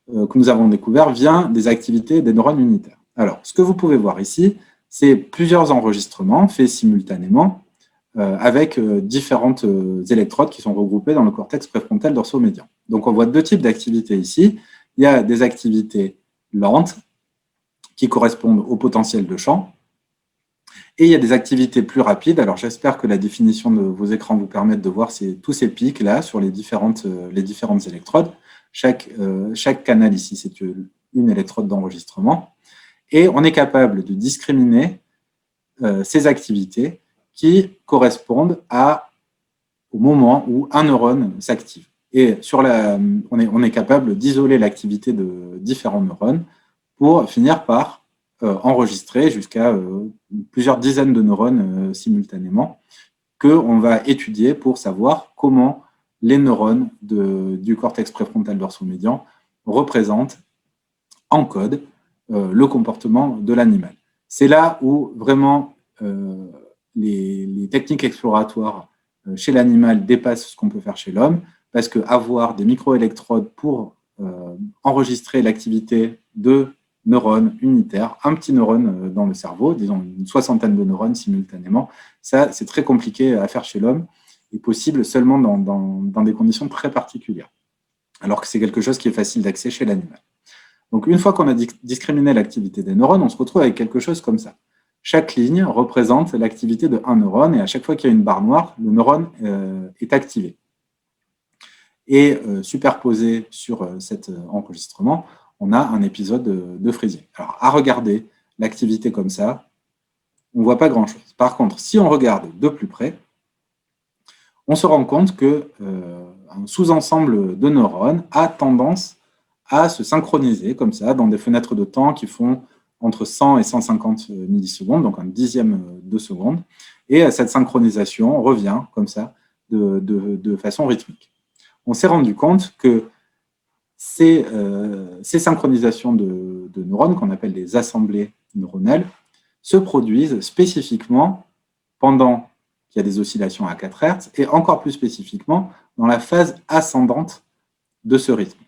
que nous avons découvert vient des activités des neurones unitaires. Alors, ce que vous pouvez voir ici, c'est plusieurs enregistrements faits simultanément avec différentes électrodes qui sont regroupées dans le cortex préfrontal dorsomédian. Donc, on voit deux types d'activités ici. Il y a des activités lentes qui correspondent au potentiel de champ. Et il y a des activités plus rapides. Alors, j'espère que la définition de vos écrans vous permet de voir tous ces pics-là sur les différentes électrodes. Chaque canal ici, c'est une électrode d'enregistrement. Et on est capable de discriminer ces activités qui correspondent au moment où un neurone s'active. Et on est capable d'isoler l'activité de différents neurones pour finir par enregistrer jusqu'à plusieurs dizaines de neurones simultanément qu'on va étudier pour savoir comment les neurones du cortex préfrontal dorsomédian représentent en code le comportement de l'animal. C'est là où vraiment les techniques exploratoires chez l'animal dépassent ce qu'on peut faire chez l'homme, parce qu'avoir des microélectrodes pour enregistrer l'activité de neurones unitaires, un petit neurone dans le cerveau, disons une soixantaine de neurones simultanément, ça c'est très compliqué à faire chez l'homme et possible seulement dans des conditions très particulières, alors que c'est quelque chose qui est facile d'accès chez l'animal. Donc une fois qu'on a discriminé l'activité des neurones, on se retrouve avec quelque chose comme ça. Chaque ligne représente l'activité de un neurone et à chaque fois qu'il y a une barre noire, le neurone est activé. Et superposé sur cet enregistrement, on a un épisode de Frisier. Alors, à regarder l'activité comme ça, on ne voit pas grand-chose. Par contre, si on regarde de plus près, on se rend compte qu'un sous-ensemble de neurones a tendance à se synchroniser comme ça, dans des fenêtres de temps qui font entre 100 et 150 millisecondes, donc un dixième de seconde. Et cette synchronisation revient comme ça, de façon rythmique. On s'est rendu compte que ces synchronisations de neurones, qu'on appelle des assemblées neuronales, se produisent spécifiquement pendant qu'il y a des oscillations à 4 Hz et encore plus spécifiquement dans la phase ascendante de ce rythme.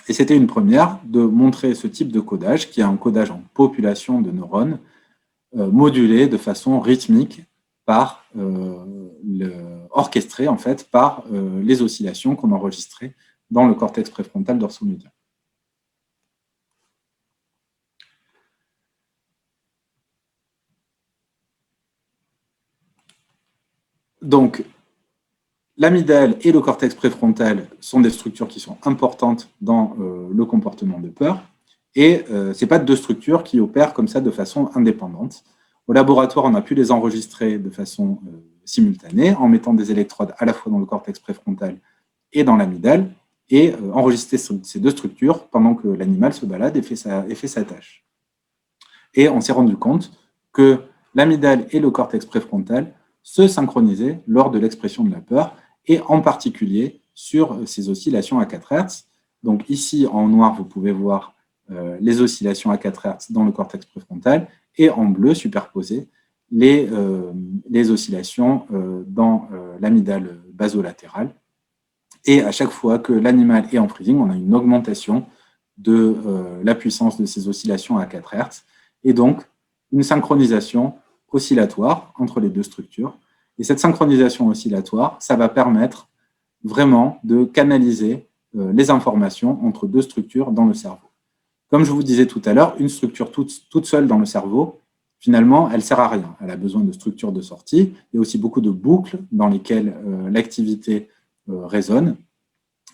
Et c'était une première de montrer ce type de codage, qui est un codage en population de neurones, modulé de façon rythmique orchestré en fait par les oscillations qu'on enregistrait dans le cortex préfrontal dorsomédian. Donc, l'amygdale et le cortex préfrontal sont des structures qui sont importantes dans le comportement de peur, et ce n'est pas deux structures qui opèrent comme ça de façon indépendante. Au laboratoire, on a pu les enregistrer de façon simultanée, en mettant des électrodes à la fois dans le cortex préfrontal et dans l'amygdale, et enregistrer ces deux structures pendant que l'animal se balade et fait sa tâche. Et on s'est rendu compte que l'amygdale et le cortex préfrontal se synchronisaient lors de l'expression de la peur, et en particulier sur ces oscillations à 4 Hz. Donc ici, en noir, vous pouvez voir les oscillations à 4 Hz dans le cortex préfrontal, et en bleu, superposées, les oscillations dans l'amygdale basolatérale. Et à chaque fois que l'animal est en freezing, on a une augmentation de la puissance de ces oscillations à 4 Hz, et donc une synchronisation oscillatoire entre les deux structures. Et cette synchronisation oscillatoire, ça va permettre vraiment de canaliser les informations entre deux structures dans le cerveau. Comme je vous disais tout à l'heure, une structure toute seule dans le cerveau, finalement, elle ne sert à rien. Elle a besoin de structures de sortie. Il y a aussi beaucoup de boucles dans lesquelles l'activité résonne.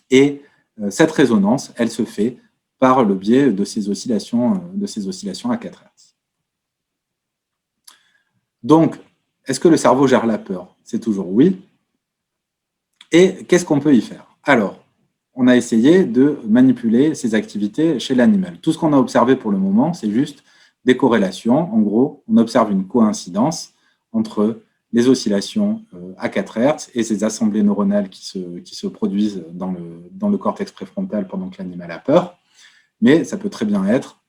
Et cette résonance, elle se fait par le biais de ces oscillations à 4 Hz. Donc, est-ce que le cerveau gère la peur? C'est toujours oui. Et qu'est-ce qu'on peut y faire? Alors, on a essayé de manipuler ces activités chez l'animal. Tout ce qu'on a observé pour le moment, c'est juste des corrélations. En gros, on observe une coïncidence entre les oscillations à 4 Hz et ces assemblées neuronales qui se produisent dans le cortex préfrontal pendant que l'animal a peur. Mais ça peut très bien être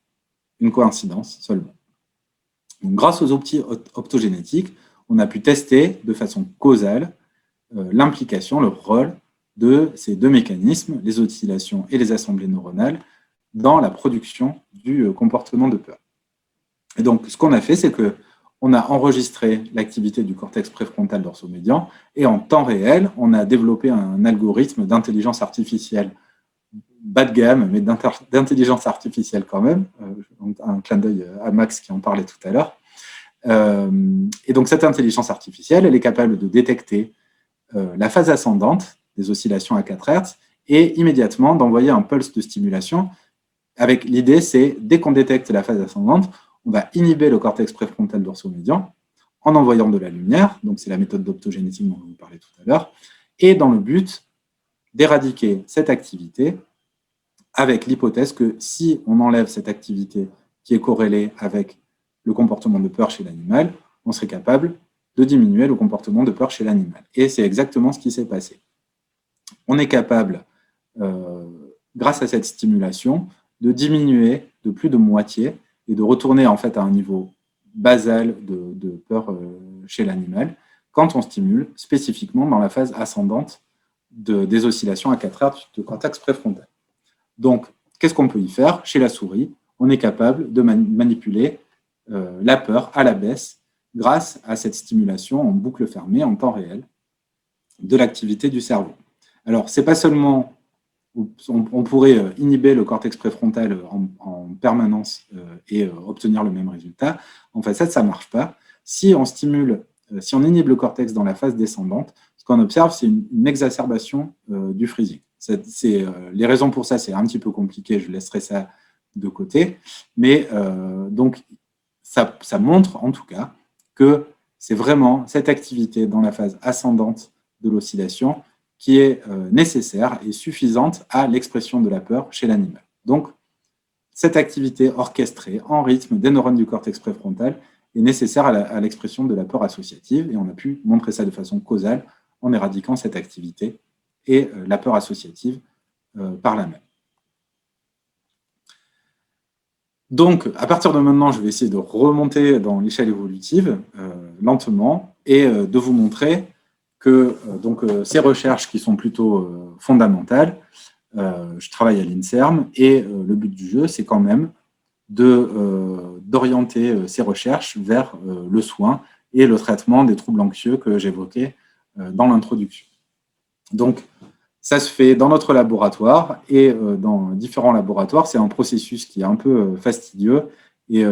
une coïncidence seulement. Donc, grâce aux outils optogénétiques, on a pu tester de façon causale l'implication, le rôle de ces deux mécanismes, les oscillations et les assemblées neuronales, dans la production du comportement de peur. Et donc, ce qu'on a fait, c'est qu'on a enregistré l'activité du cortex préfrontal dorsomédian, et en temps réel, on a développé un algorithme d'intelligence artificielle bas de gamme, mais d'intelligence artificielle quand même. Un clin d'œil à Max qui en parlait tout à l'heure. Et donc, cette intelligence artificielle, elle est capable de détecter la phase ascendante des oscillations à 4 Hz et immédiatement d'envoyer un pulse de stimulation. Avec l'idée, c'est dès qu'on détecte la phase ascendante, on va inhiber le cortex préfrontal dorsaux-médian en envoyant de la lumière. Donc, c'est la méthode d'optogénétique dont je vous parlais tout à l'heure. Et dans le but d'éradiquer cette activité avec l'hypothèse que si on enlève cette activité qui est corrélée avec le comportement de peur chez l'animal, on serait capable de diminuer le comportement de peur chez l'animal. Et c'est exactement ce qui s'est passé. On est capable, grâce à cette stimulation, de diminuer de plus de moitié et de retourner en fait à un niveau basal de peur chez l'animal quand on stimule spécifiquement dans la phase ascendante des oscillations à 4 Hz de cortex préfrontal. Donc, qu'est-ce qu'on peut y faire? Chez la souris, on est capable de manipuler la peur à la baisse grâce à cette stimulation en boucle fermée, en temps réel, de l'activité du cerveau. Alors, c'est pas seulement, on pourrait inhiber le cortex préfrontal en permanence et obtenir le même résultat. En fait, ça ne marche pas. Si on inhibe le cortex dans la phase descendante, ce qu'on observe, c'est une exacerbation du freezing. Les raisons pour ça, c'est un petit peu compliqué, je laisserai ça de côté. Mais donc, ça montre en tout cas que c'est vraiment cette activité dans la phase ascendante de l'oscillation qui est nécessaire et suffisante à l'expression de la peur chez l'animal. Donc, cette activité orchestrée en rythme des neurones du cortex préfrontal est nécessaire à l'expression de la peur associative, et on a pu montrer ça de façon causale en éradiquant cette activité et la peur associative par la même. Donc, à partir de maintenant, je vais essayer de remonter dans l'échelle évolutive lentement et de vous montrer que ces recherches qui sont plutôt fondamentales, je travaille à l'INSERM et le but du jeu, c'est quand même d'orienter ces recherches vers le soin et le traitement des troubles anxieux que j'évoquais dans l'introduction. Donc, ça se fait dans notre laboratoire et dans différents laboratoires. C'est un processus qui est un peu fastidieux. Et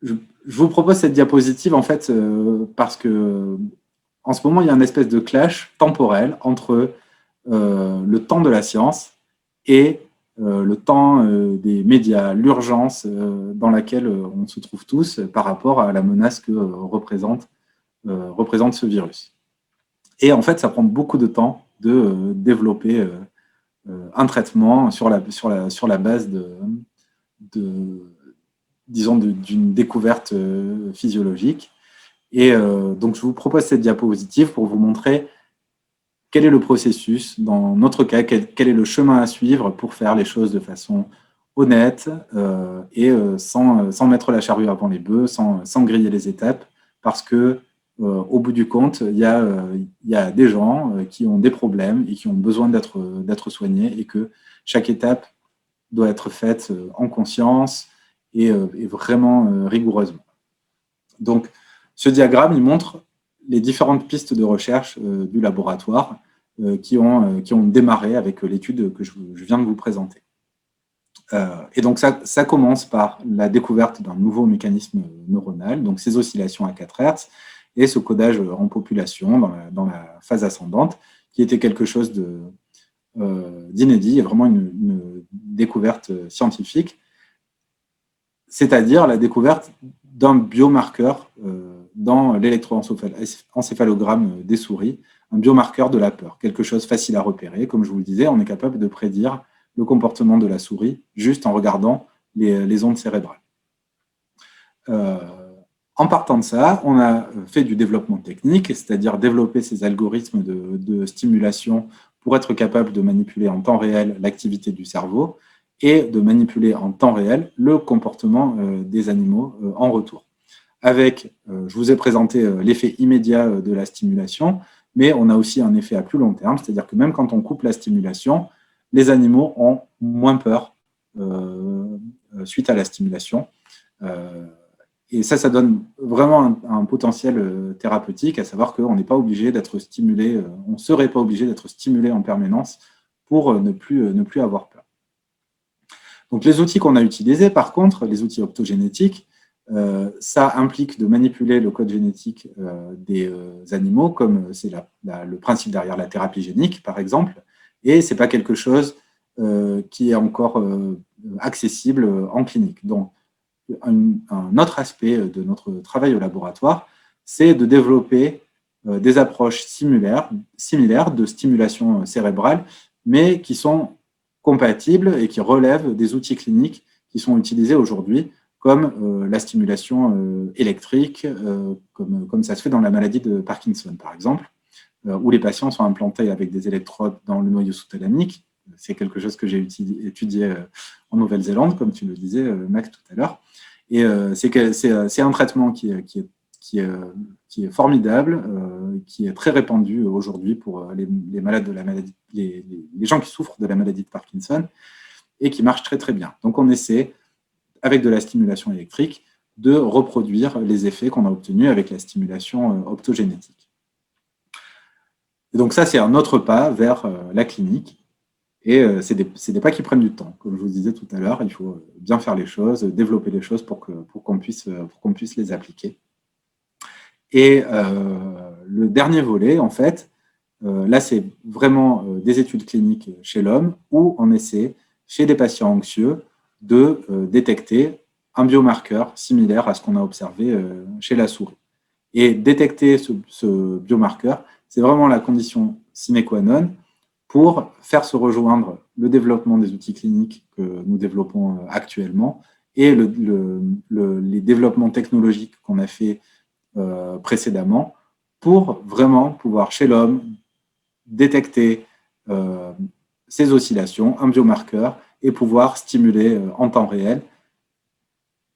je vous propose cette diapositive en fait parce que en ce moment, il y a une espèce de clash temporel entre le temps de la science et le temps des médias, l'urgence dans laquelle on se trouve tous par rapport à la menace que représente ce virus. Et en fait, ça prend beaucoup de temps de développer un traitement sur la base d'une découverte physiologique. Et donc, je vous propose cette diapositive pour vous montrer quel est le processus, dans notre cas, quel est le chemin à suivre pour faire les choses de façon honnête et sans mettre la charrue avant les bœufs, sans griller les étapes, parce que au bout du compte, il y a des gens qui ont des problèmes et qui ont besoin d'être soignés et que chaque étape doit être faite en conscience et vraiment rigoureusement. Donc, ce diagramme, il montre les différentes pistes de recherche du laboratoire qui ont démarré avec l'étude que je viens de vous présenter. Et donc, ça commence par la découverte d'un nouveau mécanisme neuronal, donc ces oscillations à 4 Hz, et ce codage en population dans la phase ascendante, qui était quelque chose d'inédit, et vraiment une découverte scientifique, c'est-à-dire la découverte d'un biomarqueur dans l'électroencéphalogramme des souris, un biomarqueur de la peur, quelque chose facile à repérer. Comme je vous le disais, on est capable de prédire le comportement de la souris juste en regardant les ondes cérébrales. En partant de ça, on a fait du développement technique, c'est-à-dire développer ces algorithmes de stimulation pour être capable de manipuler en temps réel l'activité du cerveau et de manipuler en temps réel le comportement des animaux en retour. Je vous ai présenté l'effet immédiat de la stimulation, mais on a aussi un effet à plus long terme, c'est-à-dire que même quand on coupe la stimulation, les animaux ont moins peur suite à la stimulation. Et ça donne vraiment un potentiel thérapeutique, à savoir qu'on n'est pas obligé d'être stimulé, on ne serait pas obligé d'être stimulé en permanence pour ne plus avoir peur. Donc, les outils qu'on a utilisés, par contre, les outils optogénétiques, ça implique de manipuler le code génétique des animaux, comme c'est le principe derrière la thérapie génique, par exemple, et ce n'est pas quelque chose qui est encore accessible en clinique. Donc, un autre aspect de notre travail au laboratoire, c'est de développer des approches similaires de stimulation cérébrale, mais qui sont compatibles et qui relèvent des outils cliniques qui sont utilisés aujourd'hui, comme la stimulation électrique, comme ça se fait dans la maladie de Parkinson, par exemple, où les patients sont implantés avec des électrodes dans le noyau sous-thalamique. C'est quelque chose que j'ai étudié en Nouvelle-Zélande, comme tu le disais, Max, tout à l'heure. Et c'est un traitement qui est formidable, qui est très répandu aujourd'hui pour les malades de la maladie, les gens qui souffrent de la maladie de Parkinson, et qui marche très très bien. Donc on essaie, avec de la stimulation électrique, de reproduire les effets qu'on a obtenus avec la stimulation optogénétique. Et donc ça, c'est un autre pas vers la clinique. Et c'est des pas qui prennent du temps. Comme je vous disais tout à l'heure, il faut bien faire les choses, développer les choses pour qu'on puisse les appliquer. Et le dernier volet, en fait, là, c'est vraiment des études cliniques chez l'homme où on essaie, chez des patients anxieux, de détecter un biomarqueur similaire à ce qu'on a observé chez la souris. Et détecter ce biomarqueur, c'est vraiment la condition sine qua non pour faire se rejoindre le développement des outils cliniques que nous développons actuellement et les développements technologiques qu'on a fait précédemment pour vraiment pouvoir, chez l'homme, détecter ces oscillations, un biomarqueur, et pouvoir stimuler en temps réel,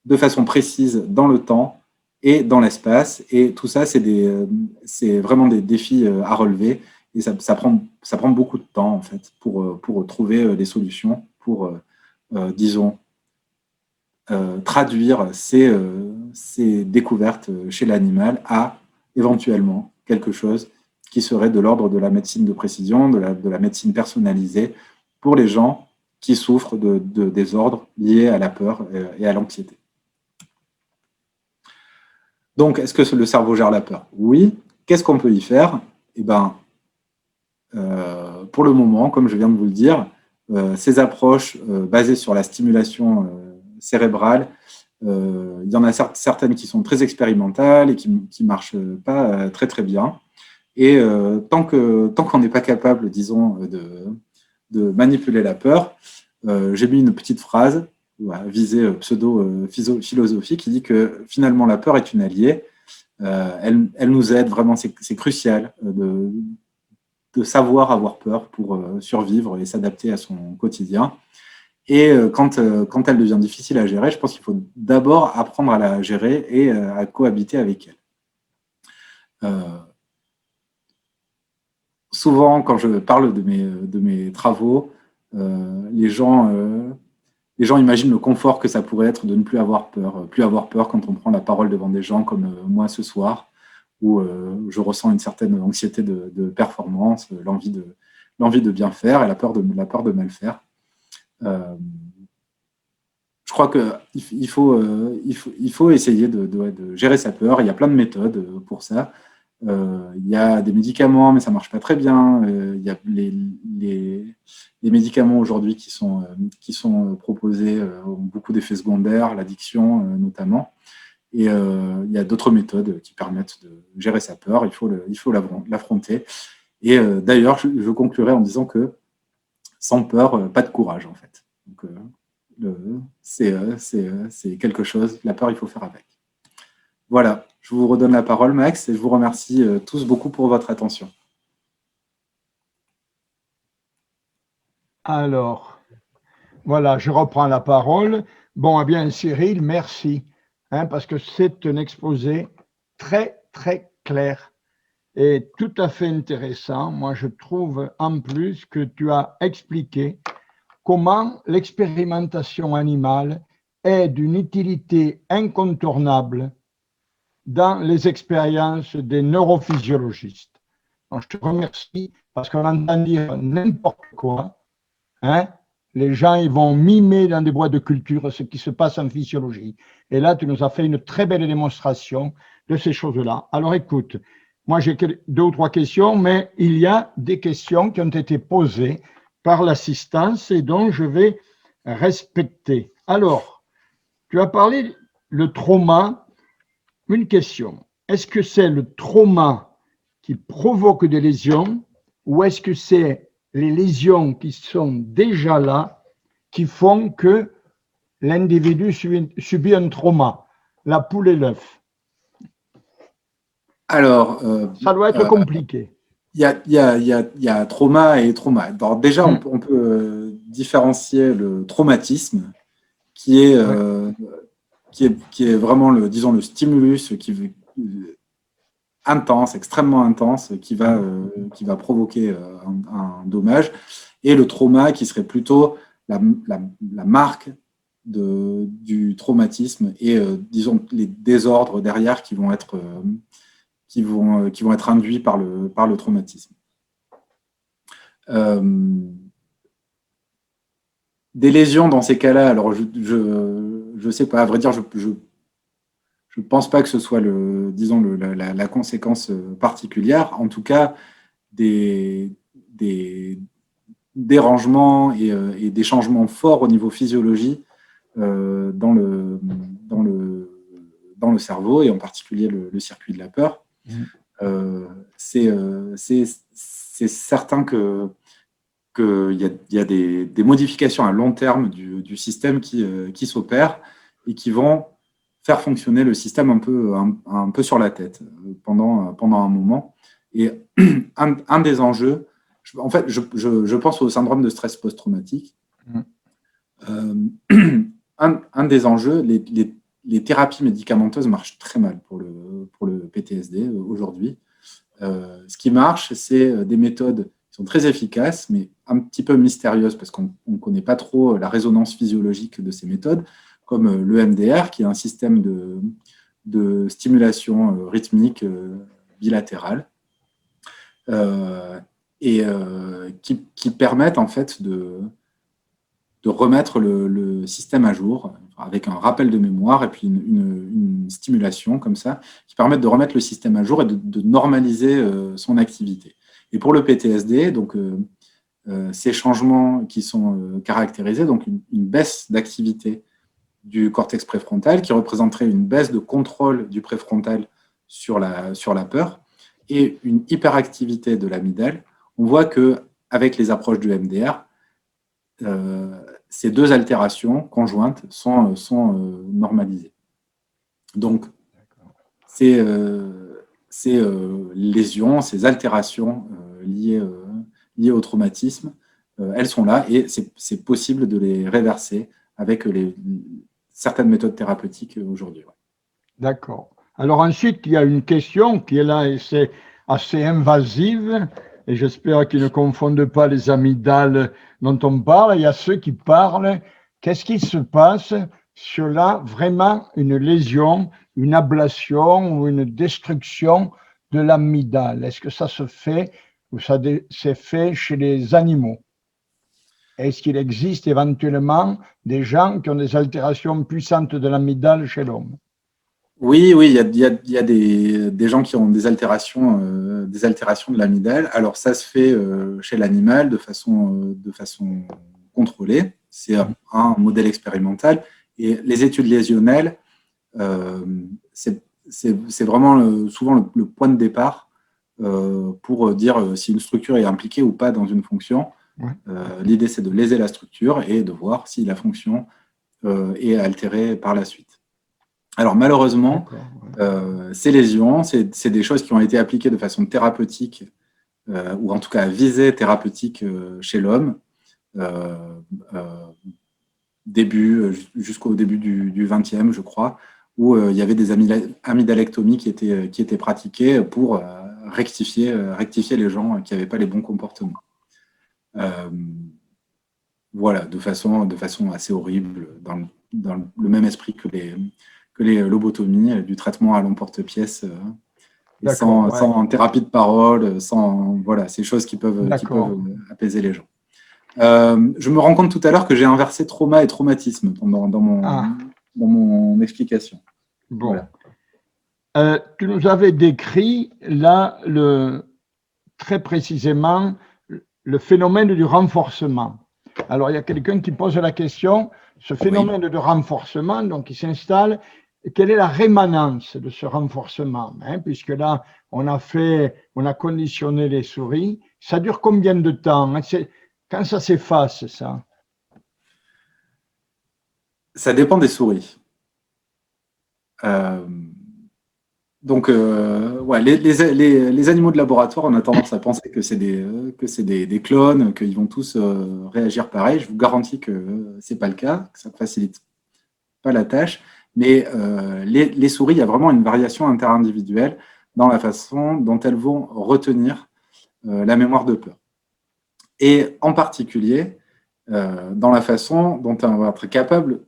de façon précise dans le temps et dans l'espace. Et tout ça, c'est vraiment des défis à relever. Et ça prend beaucoup de temps, en fait, pour trouver des solutions, pour, disons, traduire ces découvertes chez l'animal à, éventuellement, quelque chose qui serait de l'ordre de la médecine de précision, de la médecine personnalisée, pour les gens qui souffrent de désordres liés à la peur et à l'anxiété. Donc, est-ce que le cerveau gère la peur? Oui. Qu'est-ce qu'on peut y faire? Eh ben, pour le moment, comme je viens de vous le dire, ces approches basées sur la stimulation cérébrale, il y en a certaines qui sont très expérimentales et qui ne marchent pas très très bien. Et tant qu'on n'est pas capable, disons, de manipuler la peur, j'ai mis une petite phrase visée pseudo-philosophie qui dit que finalement la peur est une alliée. Elle nous aide vraiment, c'est crucial de savoir avoir peur pour survivre et s'adapter à son quotidien. Et quand elle devient difficile à gérer, je pense qu'il faut d'abord apprendre à la gérer et à cohabiter avec elle. Souvent, quand je parle de mes travaux, les gens imaginent le confort que ça pourrait être de ne plus avoir peur quand on prend la parole devant des gens comme moi ce soir, où je ressens une certaine anxiété de performance, l'envie de bien faire et la peur de mal faire. Je crois qu'il faut essayer de gérer sa peur. Il y a plein de méthodes pour ça. Il y a des médicaments, mais ça ne marche pas très bien. Il y a les médicaments aujourd'hui qui sont proposés ont beaucoup d'effets secondaires, l'addiction notamment. Et il y a d'autres méthodes qui permettent de gérer sa peur. Il faut l'affronter. Et d'ailleurs, je conclurai en disant que sans peur, pas de courage, en fait. Donc, c'est quelque chose, la peur, il faut faire avec. Voilà, je vous redonne la parole, Max, et je vous remercie tous beaucoup pour votre attention. Alors, voilà, je reprends la parole. Bon, eh bien, Cyril, merci, parce que c'est un exposé très, très clair et tout à fait intéressant. Moi, je trouve en plus que tu as expliqué comment l'expérimentation animale est d'une utilité incontournable dans les expériences des neurophysiologistes. Donc, je te remercie parce qu'on entend dire n'importe quoi hein, les gens ils vont mimer dans des boîtes de culture ce qui se passe en physiologie. Et là, tu nous as fait une très belle démonstration de ces choses-là. Alors écoute, moi j'ai 2 ou 3 questions, mais il y a des questions qui ont été posées par l'assistance et dont je vais respecter. Alors, tu as parlé le trauma. Une question. Est-ce que c'est le trauma qui provoque des lésions ou est-ce que c'est les lésions qui sont déjà là qui font que l'individu subit un trauma? La poule et l'œuf. Alors, Ça doit être compliqué. il y a trauma et trauma. Alors déjà, on peut différencier le traumatisme qui est vraiment disons, le stimulus intense, extrêmement intense, qui va provoquer un dommage, et le trauma qui serait plutôt la marque du traumatisme et disons les désordres derrière qui vont être induits par le traumatisme. Des lésions dans ces cas-là, alors je sais pas, à vrai dire, je pense pas que ce soit la conséquence particulière. En tout cas, des dérangements et des changements forts au niveau physiologie dans le cerveau, et en particulier le circuit de la peur. C'est certain qu'il y a des modifications à long terme du système qui s'opèrent et qui vont faire fonctionner le système un peu sur la tête pendant un moment. Et un des enjeux, en fait, je pense au syndrome de stress post-traumatique. Un des enjeux, les thérapies médicamenteuses marchent très mal pour le PTSD aujourd'hui. Ce qui marche, c'est des méthodes qui sont très efficaces, mais un petit peu mystérieuses parce qu'on ne connaît pas trop la résonance physiologique de ces méthodes, comme l'EMDR, qui est un système de stimulation rythmique bilatérale, et qui permettent en fait de remettre le système à jour avec un rappel de mémoire et puis une stimulation comme ça, qui permettent de remettre le système à jour et de normaliser son activité. Et pour le PTSD, donc, ces changements qui sont caractérisés, donc une baisse d'activité du cortex préfrontal qui représenterait une baisse de contrôle du préfrontal sur la peur et une hyperactivité de l'amygdale. On voit qu'avec les approches du MDR, ces deux altérations conjointes sont normalisées. Donc, ces lésions, ces altérations liées au traumatisme, elles sont là et c'est possible de les réverser avec certaines méthodes thérapeutiques aujourd'hui. Ouais. D'accord. Alors ensuite, il y a une question qui est là et c'est assez invasive et j'espère qu'ils ne confondent pas les amygdales dont on parle. Il y a ceux qui parlent. Qu'est-ce qui se passe sur là vraiment une lésion, une ablation ou une destruction de l'amygdale? Est-ce que ça se fait ou ça s'est fait chez les animaux? Est-ce qu'il existe éventuellement des gens qui ont des altérations puissantes de l'amygdale chez l'homme? Oui, il y a des gens qui ont des altérations de l'amygdale. Alors, ça se fait chez l'animal de façon contrôlée. C'est un modèle expérimental. Et les études lésionnelles, c'est vraiment souvent le point de départ pour dire si une structure est impliquée ou pas dans une fonction. Ouais. L'idée, c'est de léser la structure et de voir si la fonction est altérée par la suite. Alors malheureusement, ces lésions, c'est des choses qui ont été appliquées de façon thérapeutique, ou en tout cas à visée thérapeutique chez l'homme, jusqu'au début du XXe, je crois, où il y avait des amygdalectomies qui étaient pratiquées pour rectifier les gens qui n'avaient pas les bons comportements. Voilà, de façon assez horrible, dans le même esprit que les lobotomies, du traitement à l'emporte-pièce, sans thérapie de parole, sans voilà, ces choses qui peuvent apaiser les gens. Je me rends compte tout à l'heure que j'ai inversé trauma et traumatisme dans mon explication. Bon. Voilà. Tu nous avais décrit là très précisément le phénomène du renforcement. Alors, il y a quelqu'un qui pose la question, ce phénomène de renforcement, donc, qui s'installe, quelle est la rémanence de ce renforcement, hein, puisque là, on a conditionné les souris. Ça dure combien de temps? Quand ça s'efface, ça? Ça dépend des souris. Donc, ouais, les animaux de laboratoire, on a tendance à penser que c'est des clones, qu'ils vont tous réagir pareil. Je vous garantis que c'est pas le cas, que ça ne facilite pas la tâche. Mais les souris, il y a vraiment une variation interindividuelle dans la façon dont elles vont retenir la mémoire de peur. Et en particulier, dans la façon dont elles vont être capables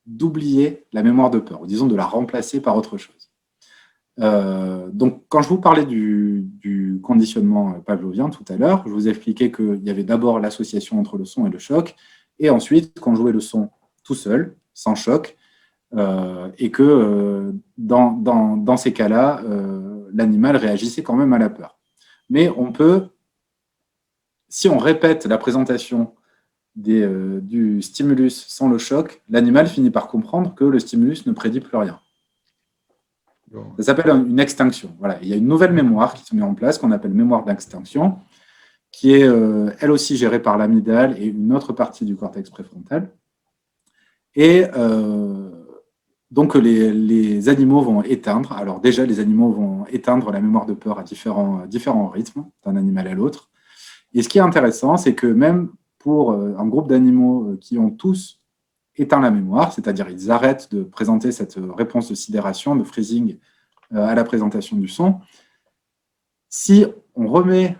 d'oublier la mémoire de peur, ou disons de la remplacer par autre chose. Donc, quand je vous parlais du conditionnement pavlovien tout à l'heure, je vous ai expliqué qu'il y avait d'abord l'association entre le son et le choc, et ensuite qu'on jouait le son tout seul, sans choc, et que dans ces cas-là, l'animal réagissait quand même à la peur. Mais on peut, si on répète la présentation du stimulus sans le choc, l'animal finit par comprendre que le stimulus ne prédit plus rien. Ça s'appelle une extinction. Voilà. Il y a une nouvelle mémoire qui se met en place, qu'on appelle mémoire d'extinction, qui est elle aussi gérée par l'amygdale et une autre partie du cortex préfrontal. Et donc les animaux vont éteindre. Alors déjà, les animaux vont éteindre la mémoire de peur à différents rythmes d'un animal à l'autre. Et ce qui est intéressant, c'est que même pour un groupe d'animaux qui ont tous éteint la mémoire, c'est-à-dire ils arrêtent de présenter cette réponse de sidération, de freezing à la présentation du son. Si on remet,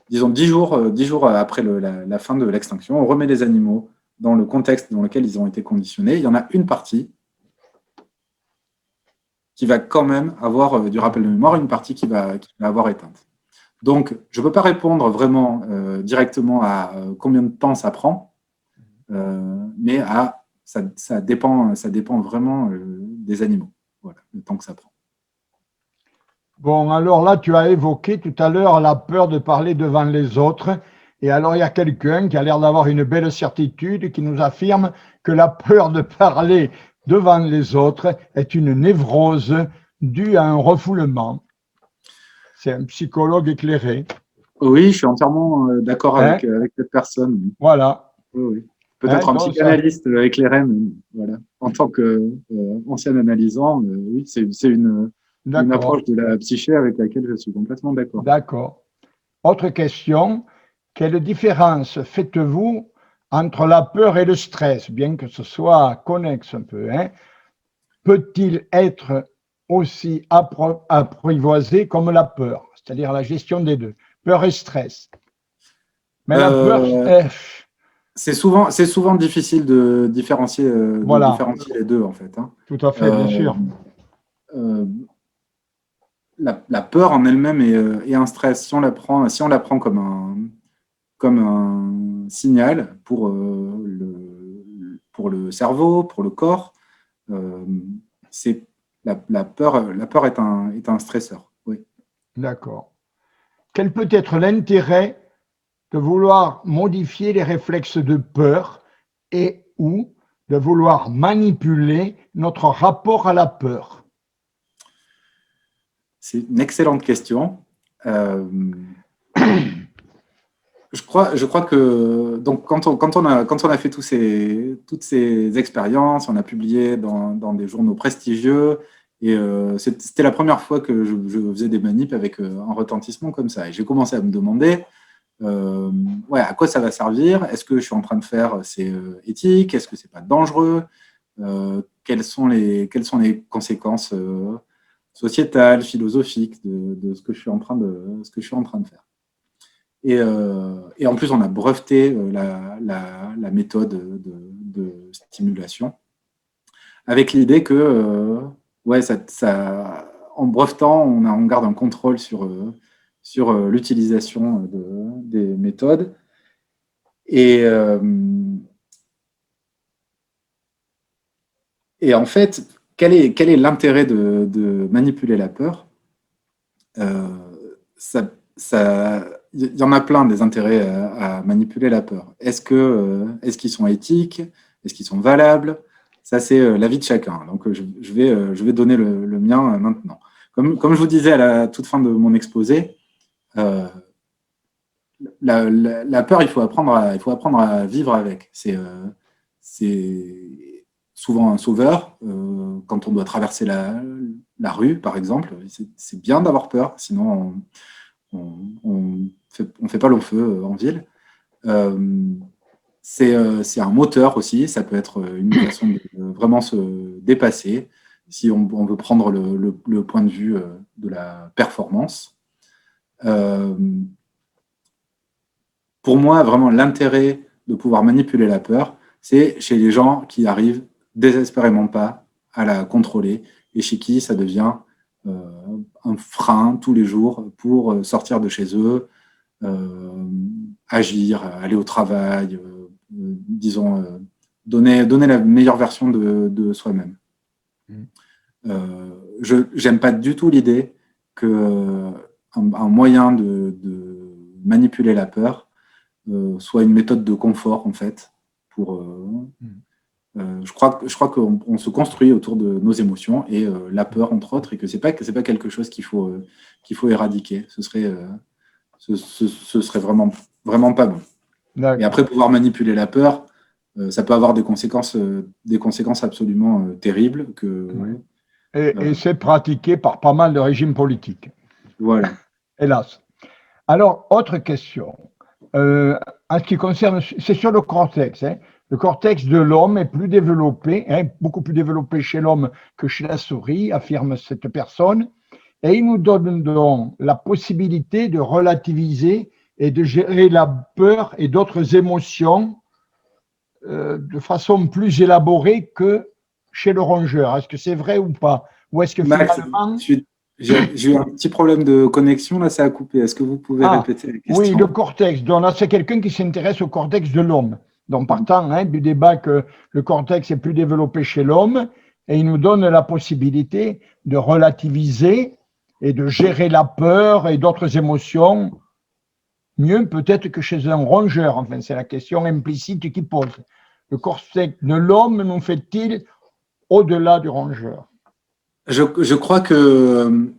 disons 10 jours après la fin de l'extinction, on remet les animaux dans le contexte dans lequel ils ont été conditionnés, il y en a une partie qui va quand même avoir du rappel de mémoire, une partie qui va avoir éteinte. Donc, je ne peux pas répondre vraiment directement à combien de temps ça prend, mais ça dépend vraiment des animaux, voilà, le temps que ça prend. Bon, alors là, tu as évoqué tout à l'heure la peur de parler devant les autres. Et alors, il y a quelqu'un qui a l'air d'avoir une belle certitude qui nous affirme que la peur de parler devant les autres est une névrose due à un refoulement. C'est un psychologue éclairé. Oui, je suis entièrement d'accord avec cette personne. Voilà. Oui. Peut-être un psychanalyste éclairé, mais voilà. En tant qu'ancien analysant, oui, c'est une approche de la psyché avec laquelle je suis complètement d'accord. D'accord. Autre question. Quelle différence faites-vous entre la peur et le stress, bien que ce soit connexe un peu, hein? Peut-il être aussi apprivoisé comme la peur, c'est-à-dire la gestion des deux, peur et stress? Mais la peur, c'est souvent difficile de différencier, les deux, en fait. Hein. Tout à fait, bien sûr. La peur en elle-même est un stress. Si on la prend comme un signal pour le cerveau, pour le corps, la peur est un stresseur. Oui. D'accord. Quel peut être l'intérêt de vouloir modifier les réflexes de peur et ou de vouloir manipuler notre rapport à la peur? C'est une excellente question. Je crois que donc quand on a fait toutes ces expériences, on a publié dans des journaux prestigieux, et c'était la première fois que je faisais des manips avec un retentissement comme ça. Et j'ai commencé à me demander à quoi ça va servir. Est-ce que je suis en train de faire, c'est éthique? Est-ce que c'est pas dangereux? Quelles sont les conséquences sociétales, philosophiques de ce que je suis en train de faire? Et en plus, on a breveté la méthode de stimulation avec l'idée que, en brevetant, on garde un contrôle sur l'utilisation des méthodes. Et, et en fait, quel est l'intérêt de manipuler la peur? Il y en a plein des intérêts à manipuler la peur. Est-ce qu'ils sont éthiques? Est-ce qu'ils sont valables? Ça, c'est l'avis de chacun. Donc, je vais donner le mien maintenant. Comme je vous disais à la toute fin de mon exposé, la peur, il faut apprendre à vivre avec. C'est souvent un sauveur. Quand on doit traverser la rue, par exemple, c'est bien d'avoir peur, sinon on fait pas long feu en ville. C'est un moteur aussi, ça peut être une façon de vraiment se dépasser, si on veut prendre le point de vue de la performance. Pour moi, vraiment, l'intérêt de pouvoir manipuler la peur, c'est chez les gens qui arrivent désespérément pas à la contrôler et chez qui ça devient un frein tous les jours pour sortir de chez eux, agir, aller au travail, disons, donner la meilleure version de soi-même. Je n'aime pas du tout l'idée qu'un moyen de manipuler la peur soit une méthode de confort, en fait. Je crois qu'on se construit autour de nos émotions et la peur, entre autres, et que c'est pas quelque chose qu'il faut éradiquer. Ce serait vraiment pas bon. Et après, pouvoir manipuler la peur, ça peut avoir des conséquences absolument terribles. Et c'est pratiqué par pas mal de régimes politiques. Voilà. Hélas. Alors, autre question. En ce qui concerne, c'est sur le cortex. Le cortex de l'homme est plus développé, beaucoup plus développé chez l'homme que chez la souris, affirme cette personne. Et il nous donne donc la possibilité de relativiser et de gérer la peur et d'autres émotions de façon plus élaborée que chez le rongeur. Est-ce que c'est vrai ou pas? Ou est-ce que finalement… J'ai eu un petit problème de connexion, là, ça a coupé. Est-ce que vous pouvez répéter la question? Oui, le cortex. Donc là, c'est quelqu'un qui s'intéresse au cortex de l'homme. Donc, partant du débat que le cortex est plus développé chez l'homme, et il nous donne la possibilité de relativiser et de gérer la peur et d'autres émotions mieux peut-être que chez un rongeur. Enfin, c'est la question implicite qu'il pose. Le cortex de l'homme nous fait-il au-delà du rongeur? Je crois que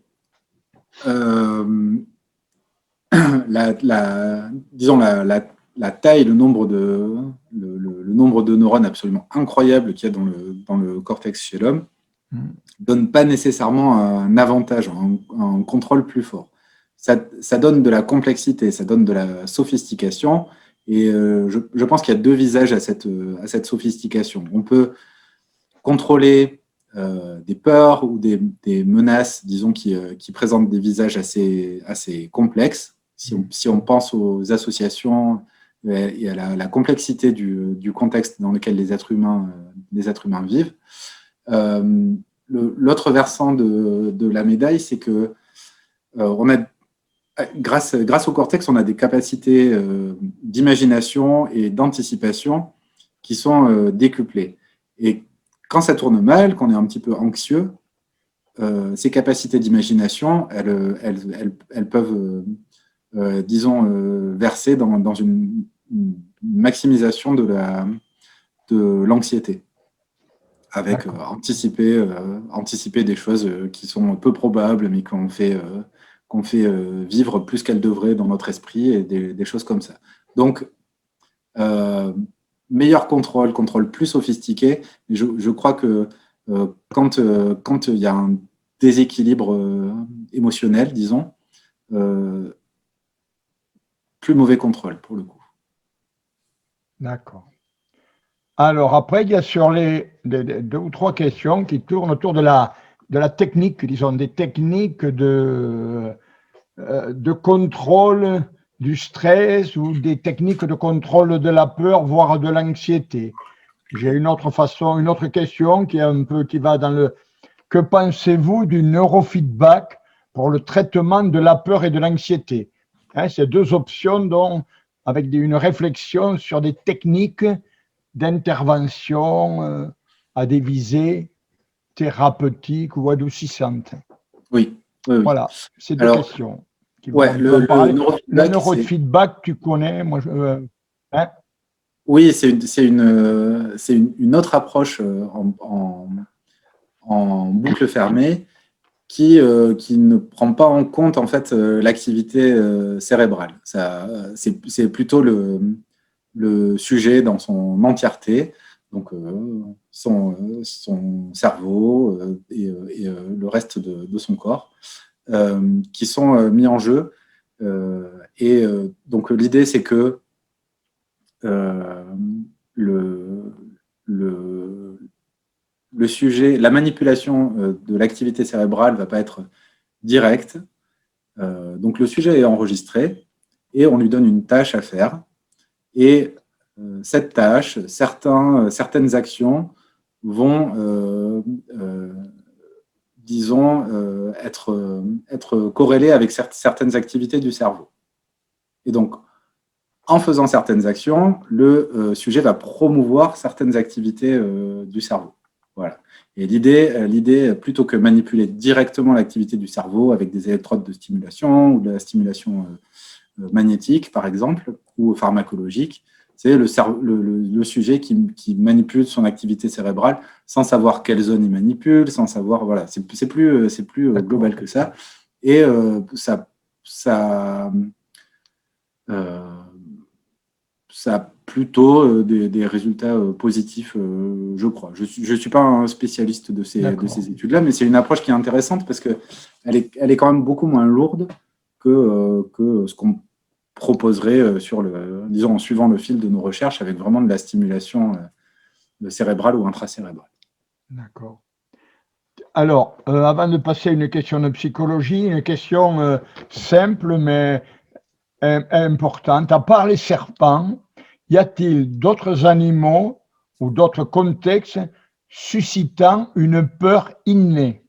disons la taille, le nombre de neurones absolument incroyable qu'il y a dans le cortex chez l'homme donne pas nécessairement un avantage, un contrôle plus fort. Ça donne de la complexité, ça donne de la sophistication, et je pense qu'il y a deux visages à cette sophistication. On peut contrôler des peurs ou des menaces, disons, qui présentent des visages assez complexes. Si on pense aux associations et à la complexité du contexte dans lequel les êtres humains vivent. L'autre versant de la médaille, c'est que grâce au cortex, on a des capacités d'imagination et d'anticipation qui sont décuplées. Et quand ça tourne mal, qu'on est un petit peu anxieux, ces capacités d'imagination, elles peuvent, disons, verser dans une maximisation de l'anxiété, avec anticiper des choses qui sont peu probables, mais qu'on fait vivre plus qu'elles devraient dans notre esprit, et des choses comme ça. Donc, meilleur contrôle plus sophistiqué. Je crois que quand il y a un déséquilibre émotionnel, disons, plus mauvais contrôle pour le coup. D'accord. Alors après, il y a sur les deux ou trois questions qui tournent autour de la technique, disons, des techniques de contrôle du stress ou des techniques de contrôle de la peur, voire de l'anxiété. J'ai une autre question qui va dans le « Que pensez-vous du neurofeedback pour le traitement de la peur et de l'anxiété » C'est deux options dont avec une réflexion sur des techniques d'intervention à des visées thérapeutiques ou adoucissantes. Oui, oui, oui. Voilà, c'est deux Alors, questions. ouais, Le neurofeedback, neurofeedback, tu connais, moi, hein? oui, c'est une autre approche en boucle fermée qui ne prend pas en compte en fait l'activité cérébrale. C'est plutôt le sujet dans son entièreté, donc son cerveau et le reste de son corps, qui sont mis en jeu. Donc l'idée, c'est que le, le sujet, la manipulation de l'activité cérébrale ne va pas être directe. Donc le sujet est enregistré et on lui donne une tâche à faire. Et cette tâche, certaines actions vont, disons, être corrélées avec certaines activités du cerveau. Et donc, en faisant certaines actions, le sujet va promouvoir certaines activités du cerveau. Voilà. Et l'idée, plutôt que manipuler directement l'activité du cerveau avec des électrodes de stimulation ou de la stimulation magnétique, par exemple, ou pharmacologique, c'est le sujet qui manipule son activité cérébrale sans savoir quelle zone il manipule, sans savoir, voilà, c'est plus global que ça. Et ça a plutôt des résultats positifs, je crois. Je ne suis pas un spécialiste de ces études-là, mais c'est une approche qui est intéressante parce qu'elle est quand même beaucoup moins lourde que ce qu'on proposerait disons, en suivant le fil de nos recherches avec vraiment de la stimulation cérébrale ou intracérébrale. D'accord. Alors, avant de passer à une question de psychologie, une question simple mais importante. À part les serpents, y a-t-il d'autres animaux ou d'autres contextes suscitant une peur innée?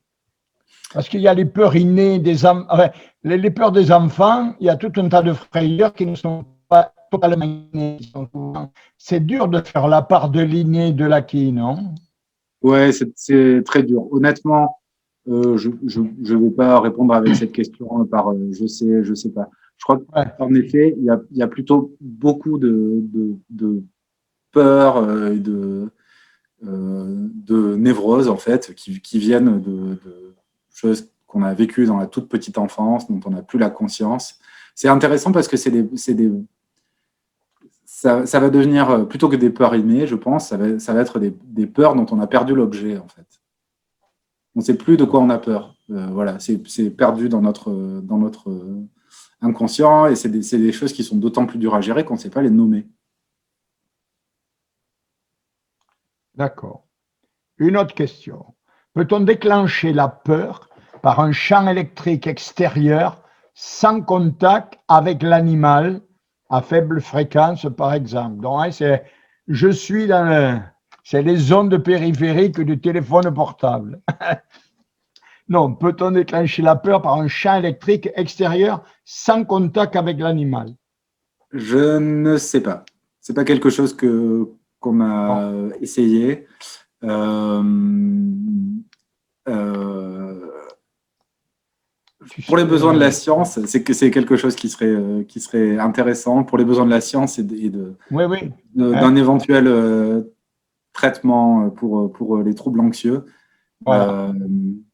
Parce qu'il y a les peurs innées des enfants. Les peurs des enfants, il y a tout un tas de frayeurs qui ne sont pas totalement innées. C'est dur de faire la part de l'inné de l'acquis, non? Ouais, c'est très dur. Honnêtement, je ne vais pas répondre avec cette question par je sais pas. Je crois qu'en effet, il y a plutôt beaucoup de peur et de névroses, en fait, qui viennent de choses qu'on a vécues dans la toute petite enfance, dont on n'a plus la conscience. C'est intéressant parce que ça va devenir, plutôt que des peurs innées, je pense, ça va être des peurs dont on a perdu l'objet, en fait. On ne sait plus de quoi on a peur. Voilà, c'est perdu dans notre inconscient et c'est des choses qui sont d'autant plus dures à gérer qu'on ne sait pas les nommer. D'accord. Une autre question. Peut-on déclencher la peur par un champ électrique extérieur sans contact avec l'animal à faible fréquence, par exemple? Donc, je suis c'est les ondes périphériques du téléphone portable. Non, peut-on déclencher la peur par un champ électrique extérieur sans contact avec l'animal? Je ne sais pas. C'est pas quelque chose qu'on a essayé. Pour les besoins de la science, c'est quelque chose qui serait intéressant pour les besoins de la science et d'un éventuel traitement pour les troubles anxieux.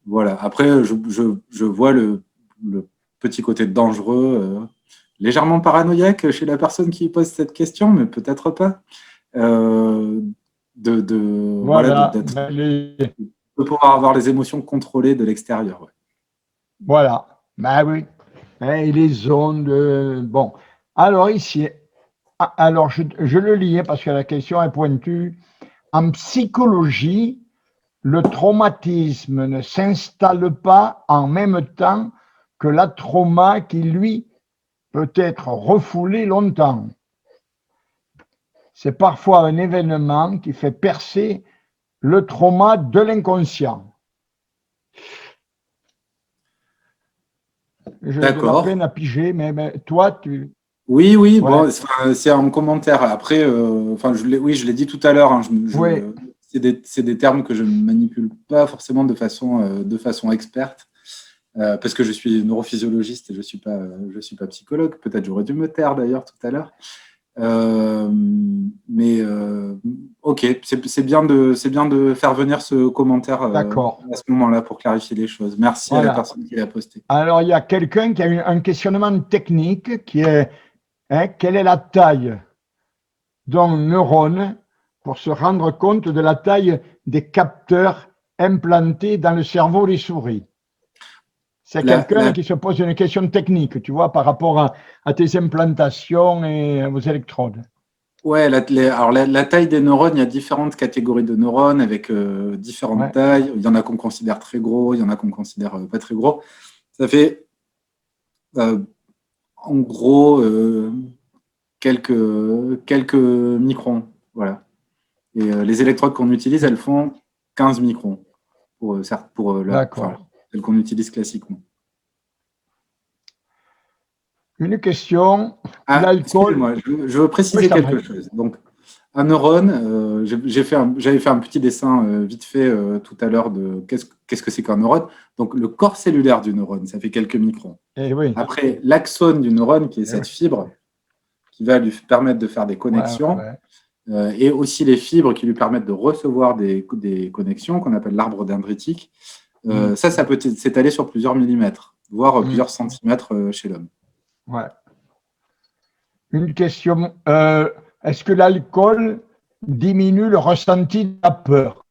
Voilà. Après, je vois le petit côté dangereux, légèrement paranoïaque chez la personne qui pose cette question, mais peut-être pas. De pouvoir avoir les émotions contrôlées de l'extérieur. Ouais. Voilà, ben oui. Et les ondes, bon. Alors ici, alors je le lis parce que la question est pointue. En psychologie, le traumatisme ne s'installe pas en même temps que la trauma qui, lui, peut être refoulé longtemps. C'est parfois un événement qui fait percer le trauma de l'inconscient. J'ai de la peine à piger, mais toi, tu... Oui, oui, Ouais. bon, c'est un commentaire. Après, oui, je l'ai dit tout à l'heure, hein, Oui, c'est des termes que je ne manipule pas forcément de façon experte, parce que je suis neurophysiologiste et je suis pas psychologue. Peut-être j'aurais dû me taire d'ailleurs tout à l'heure. Euh, mais ok, c'est bien de faire venir ce commentaire d'accord. à ce moment-là pour clarifier les choses. Merci à la Voilà. personne qui l'a posté. Alors, il y a quelqu'un qui a eu un questionnement technique qui est, hein, quelle est la taille d'un neurone pour se rendre compte de la taille des capteurs implantés dans le cerveau des souris? C'est La, quelqu'un la qui se pose une question technique, tu vois, par rapport à tes implantations et aux électrodes. Ouais, alors la taille des neurones, il y a différentes catégories de neurones avec différentes Ouais, tailles. Il y en a qu'on considère très gros, il y en a qu'on considère pas très gros. Ça fait euh, en gros quelques microns. Voilà. Et les électrodes qu'on utilise, elles font 15 microns enfin, d'accord. celles qu'on utilise classiquement. Une question, Ah, l'alcool. excusez-moi, je veux Oui, je préciser t'en quelque prie. chose. Donc, un neurone, j'avais fait un petit dessin vite fait tout à l'heure de qu'est-ce que c'est qu'un neurone. Donc, le corps cellulaire du neurone, ça fait quelques microns. Eh oui, Après, l'axone du neurone, qui est eh oui. cette fibre qui va lui permettre de faire des Ouais, connexions, ouais. et aussi les fibres qui lui permettent de recevoir des connexions, qu'on appelle l'arbre dendritique, Mm, ça peut s'étaler sur plusieurs millimètres, voire mm, plusieurs centimètres chez l'homme. ouais. Une question, est-ce que l'alcool diminue le ressenti de la peur?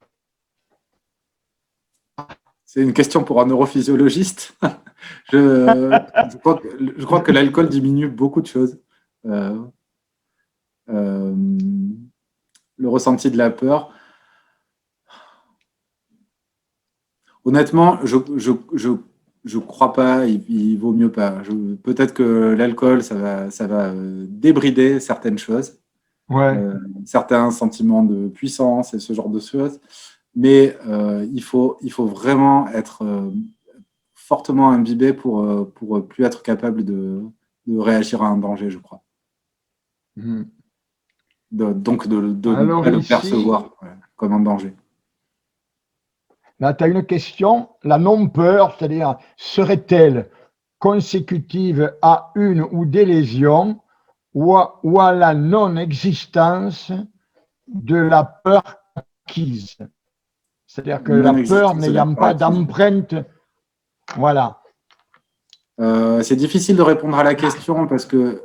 C'est une question pour un neurophysiologiste. Je crois que l'alcool diminue beaucoup de choses. Euh, euh, le ressenti de la peur. Honnêtement, je crois pas. Il vaut mieux pas. Peut-être que l'alcool, ça va débrider certaines choses, Ouais. euh, certains sentiments de puissance et ce genre de choses. Mais il faut vraiment être fortement imbibé pour plus être capable de réagir à un danger, je crois. Mm. Donc de ne Alors pas le ici, percevoir comme un danger. là, tu as une question, la non-peur, c'est-à-dire, serait-elle consécutive à une ou des lésions ou à la non-existence de la peur acquise? C'est-à-dire que la peur Non-existence de la n'ayant peur pas acquise. d'empreinte, voilà. C'est difficile de répondre à la question parce que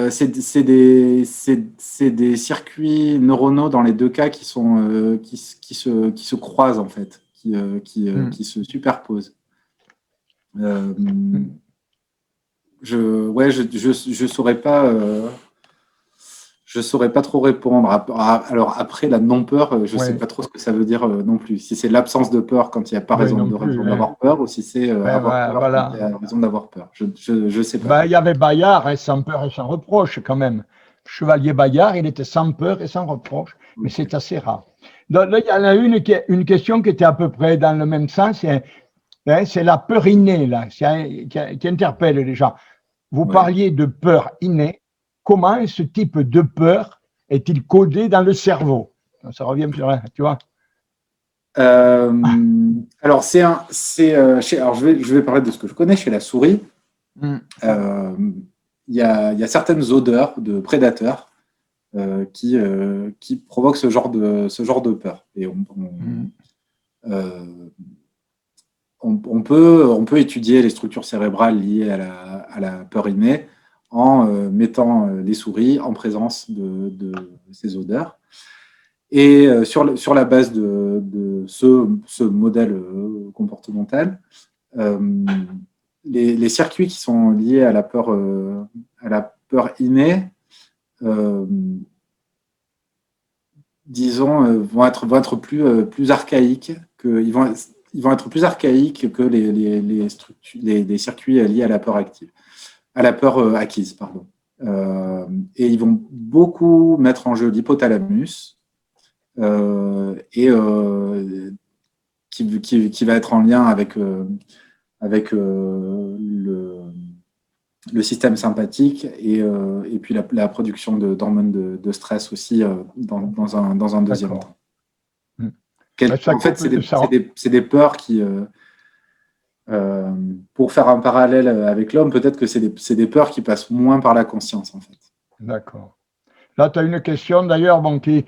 c'est des circuits neuronaux dans les deux cas qui qui se croisent en fait, Mm. qui se superposent. Euh, Mm. je saurais pas trop répondre. Alors après, la non-peur, je sais Ouais, pas trop ce que ça veut dire non plus. Si c'est l'absence de peur quand il n'y a pas ouais, non raison plus, hein. d'avoir peur, ou si c'est Ouais, avoir peur quand il y voilà. a raison d'avoir peur. Je sais pas. Ben, il y avait Bayard, hein, sans peur et sans reproche quand même. Chevalier Bayard, il était sans peur et sans reproche, mais Ok. c'est assez rare. Donc, là, il y en a une question qui était à peu près dans le même sens, c'est la peur innée, là, qui interpelle les gens. Vous Ouais. parliez de peur innée. Comment ce type de peur est-il codé dans le cerveau? Ça revient sur, tu vois. Alors, alors je vais parler de ce que je connais chez la souris. Mm, Euh, il y a certaines odeurs de prédateurs qui provoquent ce genre de peur. Et mm, euh, on peut étudier les structures cérébrales liées à la peur innée en mettant les souris en présence de ces odeurs. Et sur la base de ce modèle comportemental, euh, les circuits qui sont liés à la peur innée, euh, disons, vont être plus archaïques ils vont être plus archaïques que les circuits liés à la peur active, à la peur acquise, pardon. Et ils vont beaucoup mettre en jeu l'hypothalamus, et qui va être en lien avec avec le système sympathique et puis la production d'hormones de stress aussi dans un deuxième temps. En fait, c'est des peurs qui, pour faire un parallèle avec l'homme, peut-être que c'est des peurs qui passent moins par la conscience, en fait. D'accord. Là, tu as une question d'ailleurs qui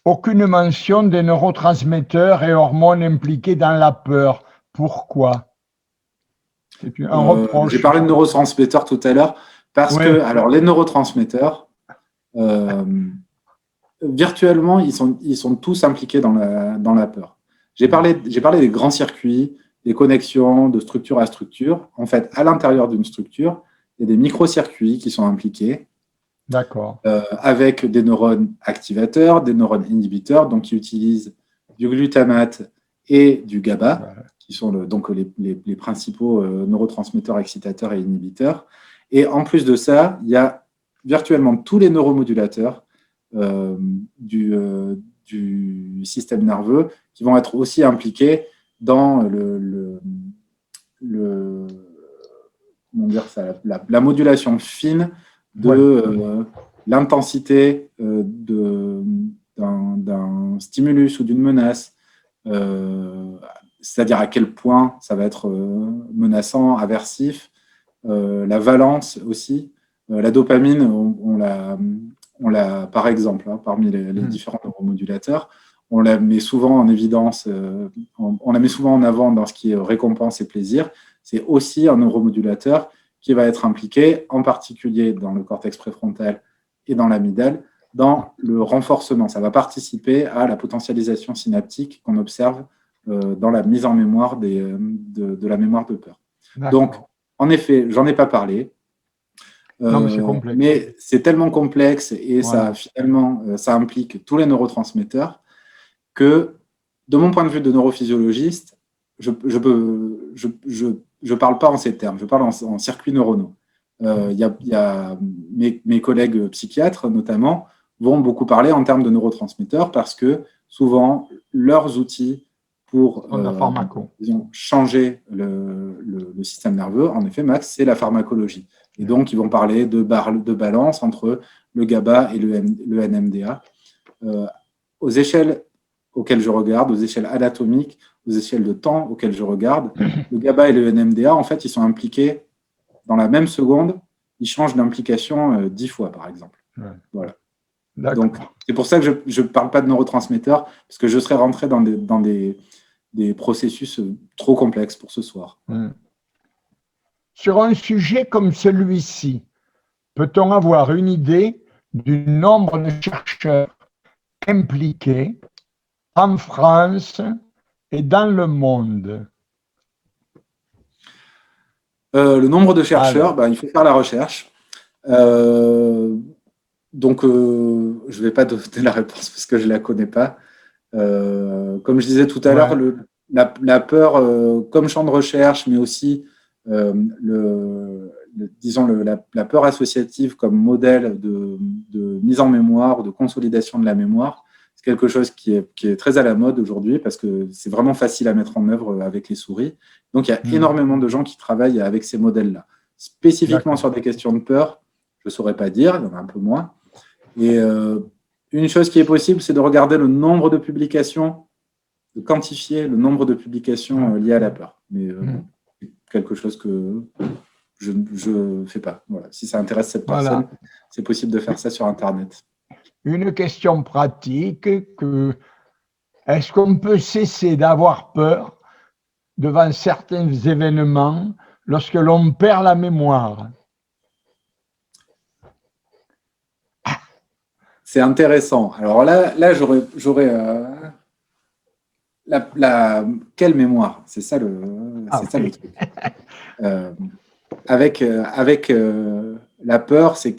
aucune mention des neurotransmetteurs et hormones impliqués dans la peur. Pourquoi? C'est un reproche. J'ai parlé de neurotransmetteurs tout à l'heure parce que, alors, les neurotransmetteurs, virtuellement, ils sont tous impliqués dans la peur. J'ai parlé des grands circuits, des connexions de structure à structure. En fait, à l'intérieur d'une structure, il y a des microcircuits qui sont impliqués. D'accord. Avec des neurones activateurs, des neurones inhibiteurs, donc qui utilisent du glutamate et du GABA, qui sont donc les principaux neurotransmetteurs excitateurs et inhibiteurs. Et en plus de ça, il y a virtuellement tous les neuromodulateurs du système nerveux qui vont être aussi impliqués dans la modulation fine de l'intensité d'un stimulus ou d'une menace, c'est-à-dire à quel point ça va être menaçant, aversif, la valence aussi. La dopamine, on l'a par exemple, parmi les différents neuromodulateurs, on la met souvent en évidence, on la met souvent en avant dans ce qui est récompense et plaisir. C'est aussi un neuromodulateur qui va être impliqué, en particulier dans le cortex préfrontal et dans l'amygdale, dans le renforcement. Ça va participer à la potentialisation synaptique qu'on observe dans la mise en mémoire de la mémoire de peur. Donc, en effet, j'en ai pas parlé, mais c'est tellement complexe et finalement, ça implique tous les neurotransmetteurs que, de mon point de vue de neurophysiologiste, je parle pas en ces termes, je parle en circuits neuronaux. Mes collègues psychiatres, notamment, vont beaucoup parler en termes de neurotransmetteurs parce que souvent, leurs outils pour changer le système nerveux, en effet, Max, c'est la pharmacologie. Et donc, ils vont parler de balance entre le GABA et le NMDA. Aux échelles auxquelles je regarde, aux échelles anatomiques, aux échelles de temps auxquelles je regarde, le GABA et le NMDA, en fait, ils sont impliqués dans la même seconde, ils changent d'implication 10 fois, par exemple. Voilà. Donc, c'est pour ça que je ne parle pas de neurotransmetteurs, parce que je serais rentré dans des processus trop complexes pour ce soir. Sur un sujet comme celui-ci, peut-on avoir une idée du nombre de chercheurs impliqués en France et dans le monde? Le nombre de chercheurs, il faut faire la recherche. Donc, je ne vais pas donner la réponse parce que je ne la connais pas. Comme je disais tout à l'heure, la peur comme champ de recherche, mais aussi la peur associative comme modèle de mise en mémoire, de consolidation de la mémoire, c'est quelque chose qui est très à la mode aujourd'hui parce que c'est vraiment facile à mettre en œuvre avec les souris. Donc, il y a énormément de gens qui travaillent avec ces modèles-là. Spécifiquement sur des questions de peur, je ne saurais pas dire, il y en a un peu moins. Et une chose qui est possible, c'est de regarder le nombre de publications, de quantifier le nombre de publications liées à la peur. Mais c'est quelque chose que je ne fais pas. Voilà. Si ça intéresse cette personne, c'est possible de faire ça sur Internet. Une question pratique, est-ce qu'on peut cesser d'avoir peur devant certains événements lorsque l'on perd la mémoire? C'est intéressant. Alors là j'aurais quelle mémoire? C'est ça le truc. Avec la peur, c'est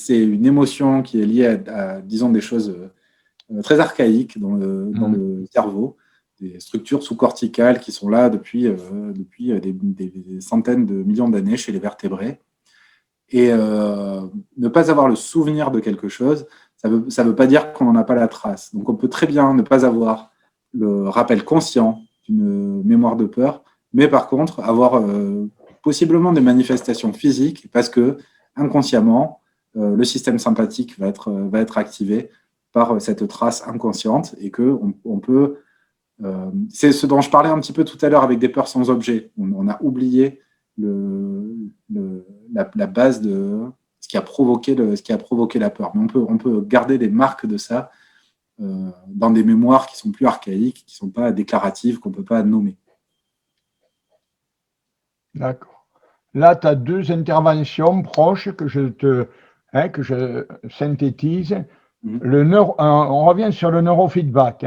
une émotion qui est liée à disons, des choses très archaïques dans le cerveau, des structures sous-corticales qui sont là depuis des centaines de millions d'années chez les vertébrés. Et ne pas avoir le souvenir de quelque chose, ça veut pas dire qu'on n'en a pas la trace. Donc, on peut très bien ne pas avoir le rappel conscient d'une mémoire de peur, mais par contre, avoir possiblement des manifestations physiques parce que inconsciemment, le système sympathique va être activé par cette trace inconsciente et qu'on peut. C'est ce dont je parlais un petit peu tout à l'heure avec des peurs sans objet. On a oublié la base de ce qui a provoqué la peur. Mais on peut garder des marques de ça dans des mémoires qui sont plus archaïques, qui ne sont pas déclaratives, qu'on ne peut pas nommer. D'accord. Là, tu as deux interventions proches que que je synthétise. On revient sur le neurofeedback.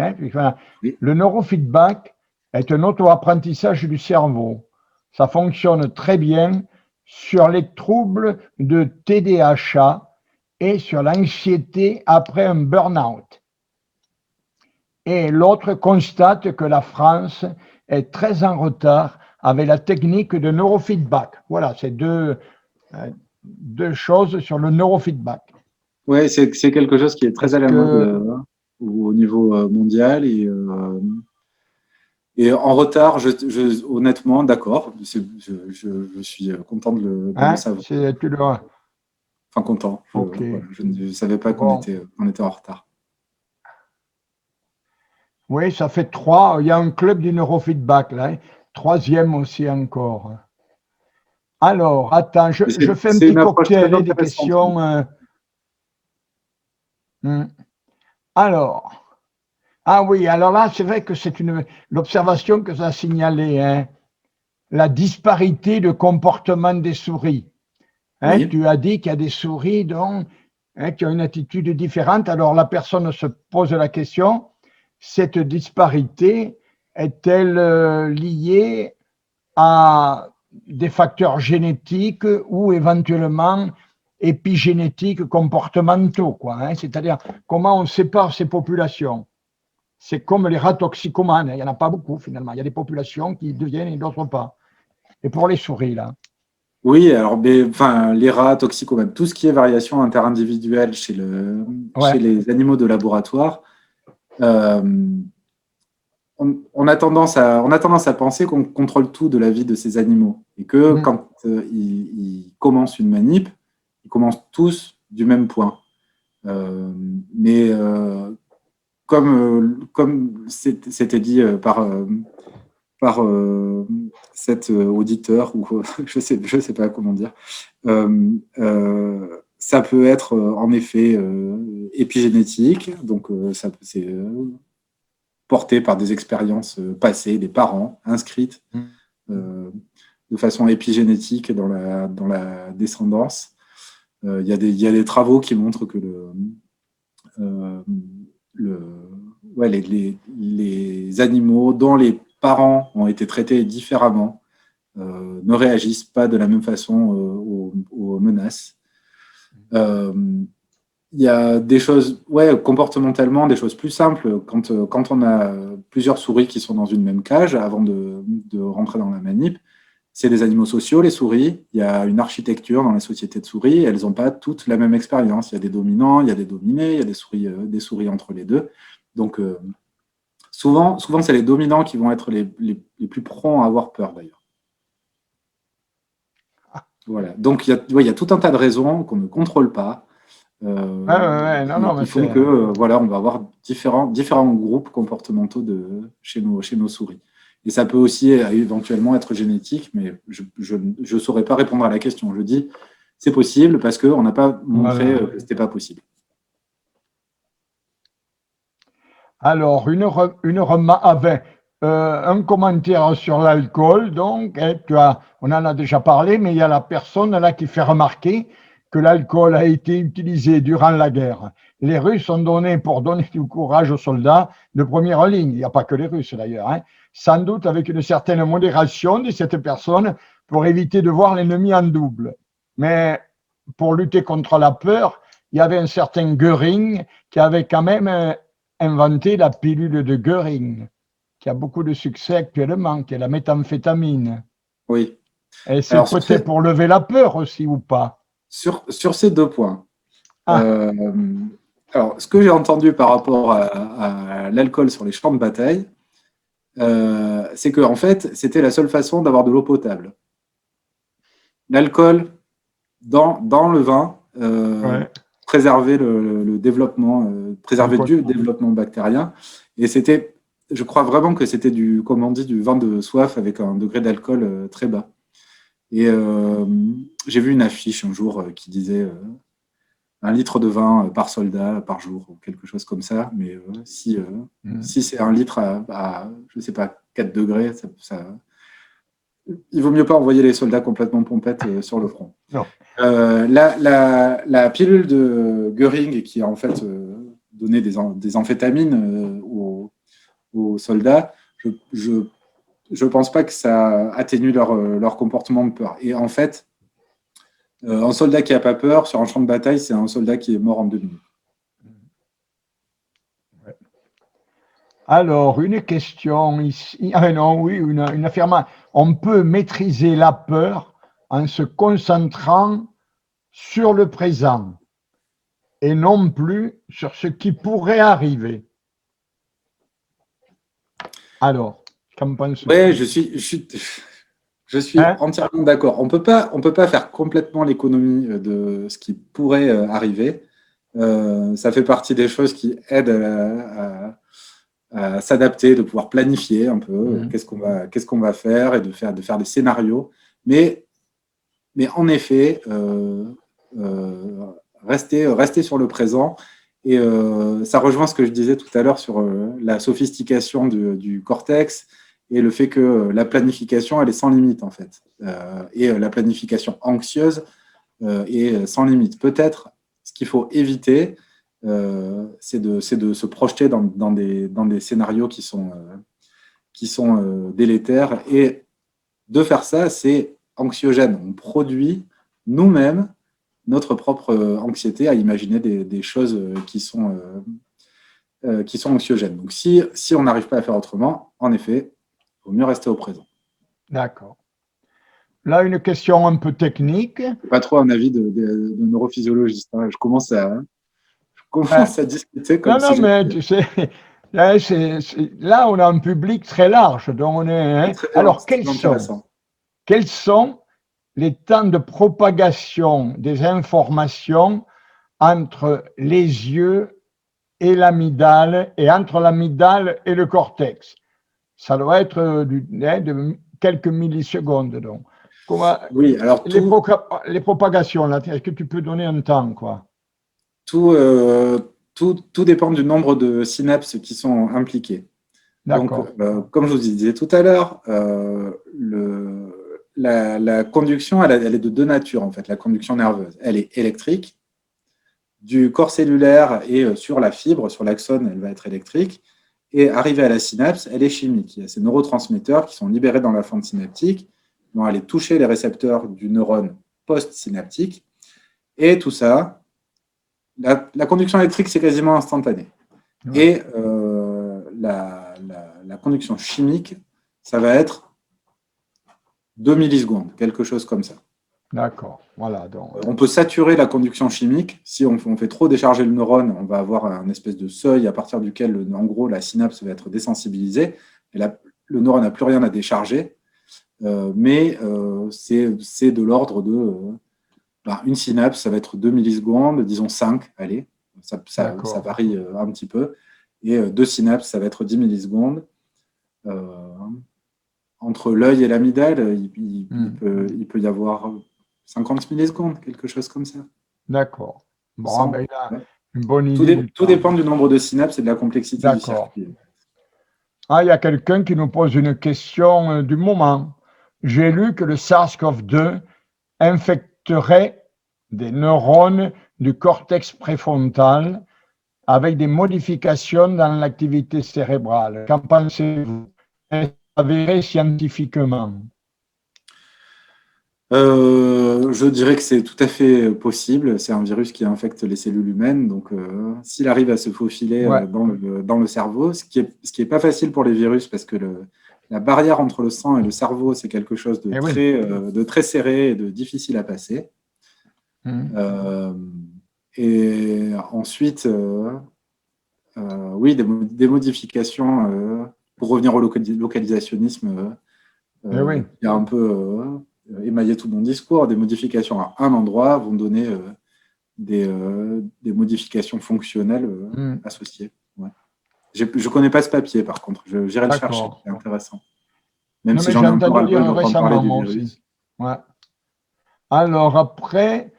Oui. Le neurofeedback est un auto-apprentissage du cerveau. Ça fonctionne très bien sur les troubles de TDAH et sur l'anxiété après un burn-out. Et l'autre constate que la France est très en retard avec la technique de neurofeedback. Voilà, c'est deux choses sur le neurofeedback. Oui, c'est quelque chose qui est très à la mode au niveau mondial et en retard, honnêtement, d'accord. Je suis content de le savoir. Enfin, content. Okay. Je ne savais pas qu'on était en retard. Oui, ça fait 3. Il y a un club du neurofeedback, là. 3e aussi encore. Alors, attends, je fais un petit cocktail des questions. Alors, oui, alors là, c'est vrai que c'est l'observation que ça a signalé, la disparité de comportement des souris. Oui. Tu as dit qu'il y a des souris qui ont une attitude différente. Alors, la personne se pose la question, cette disparité est-elle liée à des facteurs génétiques ou éventuellement épigénétiques comportementaux, c'est-à-dire comment on sépare ces populations. C'est comme les rats toxicomanes, il n'y en a pas beaucoup finalement, il y a des populations qui deviennent et d'autres pas. Et pour les souris, là. Oui, alors les rats toxicomanes, tout ce qui est variation interindividuelle chez les animaux de laboratoire, on a tendance à penser qu'on contrôle tout de la vie de ces animaux et que quand ils commencent une manip, ils commencent tous du même point. Mais comme c'était dit par cet auditeur, ou je sais pas comment dire, ça peut être en effet épigénétique, donc c'est porté par des expériences passées, des parents inscrites de façon épigénétique dans la descendance. Il y a des travaux qui montrent que les animaux dont les parents ont été traités différemment ne réagissent pas de la même façon aux menaces. Il y a des choses, comportementalement, des choses plus simples. Quand on a plusieurs souris qui sont dans une même cage, avant de rentrer dans la manip, c'est des animaux sociaux, les souris. Il y a une architecture dans les sociétés de souris. Elles n'ont pas toutes la même expérience. Il y a des dominants, il y a des dominés, il y a des souris entre les deux. Donc, souvent c'est les dominants qui vont être les plus prompts à avoir peur, d'ailleurs. Voilà. Donc, il y a tout un tas de raisons qu'on ne contrôle pas. Qui font que on va avoir différents groupes comportementaux chez nos souris. Et ça peut aussi éventuellement être génétique, mais je ne saurais pas répondre à la question. Je dis c'est possible parce qu'on n'a pas montré que ce n'était pas possible. Alors, un commentaire sur l'alcool. Donc, on en a déjà parlé, mais il y a la personne là qui fait remarquer que l'alcool a été utilisé durant la guerre. Les Russes ont donné pour donner du courage aux soldats de première ligne. Il n'y a pas que les Russes d'ailleurs. Sans doute avec une certaine modération de cette personne pour éviter de voir l'ennemi en double. Mais pour lutter contre la peur, il y avait un certain Göring qui avait quand même inventé la pilule de Göring, qui a beaucoup de succès actuellement, qui est la méthamphétamine. Oui. Et c'est peut-être pour lever la peur aussi ou pas? Sur ces deux points. Alors, ce que j'ai entendu par rapport à l'alcool sur les champs de bataille, c'est que en fait, c'était la seule façon d'avoir de l'eau potable. L'alcool dans le vin préservait le développement, préservait du développement bactérien. Et c'était, je crois vraiment que c'était comme on dit, du vin de soif avec un degré d'alcool très bas. Et j'ai vu une affiche un jour qui disait 1 litre de vin par soldat par jour, ou quelque chose comme ça. Mais si c'est 1 litre je ne sais pas, 4 degrés, il vaut mieux pas envoyer les soldats complètement pompettes sur le front. Non. La pilule de Göring qui a en fait donné des amphétamines aux soldats, je pense pas que ça atténue leur comportement de peur. Et en fait, un soldat qui n'a pas peur sur un champ de bataille, c'est un soldat qui est mort en 2 minutes. Alors, une question ici. Ah non, oui, une affirmation. On peut maîtriser la peur en se concentrant sur le présent et non plus sur ce qui pourrait arriver. Alors, qu'en penses-tu? Oui, je suis entièrement d'accord. On peut pas faire complètement l'économie de ce qui pourrait arriver. Ça fait partie des choses qui aident à s'adapter, de pouvoir planifier un peu qu'est-ce qu'on va faire et de faire des scénarios. Mais en effet, rester sur le présent. Et ça rejoint ce que je disais tout à l'heure sur la sophistication du cortex et le fait que la planification, elle est sans limite, en fait. Et la planification anxieuse est sans limite. Peut-être, ce qu'il faut éviter, c'est de se projeter dans des scénarios qui sont délétères. Et de faire ça, c'est anxiogène. On produit nous-mêmes notre propre anxiété à imaginer des choses qui sont anxiogènes. Donc, si on n'arrive pas à faire autrement, en effet, il vaut mieux rester au présent. D'accord. Là, une question un peu technique. Pas trop un avis de neurophysiologiste. Hein. Je commence à discuter comme si Non, mais tu sais, là, on a un public très large. Donc on est, alors, quels sont les temps de propagation des informations entre les yeux et l'amygdale et entre l'amygdale et le cortex? Ça doit être de quelques millisecondes. Donc, oui, alors les propagations, là, est-ce que tu peux donner un temps, quoi? Tout dépend du nombre de synapses qui sont impliquées. Donc, comme je vous disais tout à l'heure, la conduction, elle est de 2 natures, en fait, la conduction nerveuse. Elle est électrique, du corps cellulaire et sur la fibre, sur l'axone, elle va être électrique. Et arrivée à la synapse, elle est chimique. Il y a ces neurotransmetteurs qui sont libérés dans la fente synaptique, qui vont aller toucher les récepteurs du neurone post-synaptique. Et tout ça, la conduction électrique, c'est quasiment instantané. Ouais. Et la conduction chimique, ça va être 2 millisecondes, quelque chose comme ça. D'accord. Voilà. Donc, on peut saturer la conduction chimique. Si on fait trop décharger le neurone, on va avoir un espèce de seuil à partir duquel, en gros, la synapse va être désensibilisée. Et le neurone n'a plus rien à décharger. Mais c'est de l'ordre de... une synapse, ça va être 2 millisecondes, disons 5, allez. Ça varie un petit peu. Et 2 synapses, ça va être 10 millisecondes. Entre l'œil et l'amygdale, il peut y avoir 50 millisecondes, quelque chose comme ça. D'accord. Bon, ben, il a une bonne idée. Tout dépend du nombre de synapses et de la complexité du circuit. Ah, il y a quelqu'un qui nous pose une question du moment. J'ai lu que le SARS-CoV-2 infecterait des neurones du cortex préfrontal avec des modifications dans l'activité cérébrale. Qu'en pensez-vous? Est-ce avéré scientifiquement? Je dirais que c'est tout à fait possible. C'est un virus qui infecte les cellules humaines. Donc, s'il arrive à se faufiler dans le cerveau, ce qui est pas facile pour les virus parce que la barrière entre le sang et le cerveau, c'est quelque chose de très serré et de difficile à passer. Et ensuite, oui, des modifications pour revenir au localisationnisme, oui. qui a un peu émaillé tout mon discours, des modifications à un endroit vont donner des modifications fonctionnelles associées. Ouais. Je ne connais pas ce papier, par contre. J'irai le chercher, c'est intéressant. Même non, si mais j'en j'ai ai un peu entendu ras-le-bol dire d'entendre parler récemment, du moi virus. aussi. Ouais. Alors après,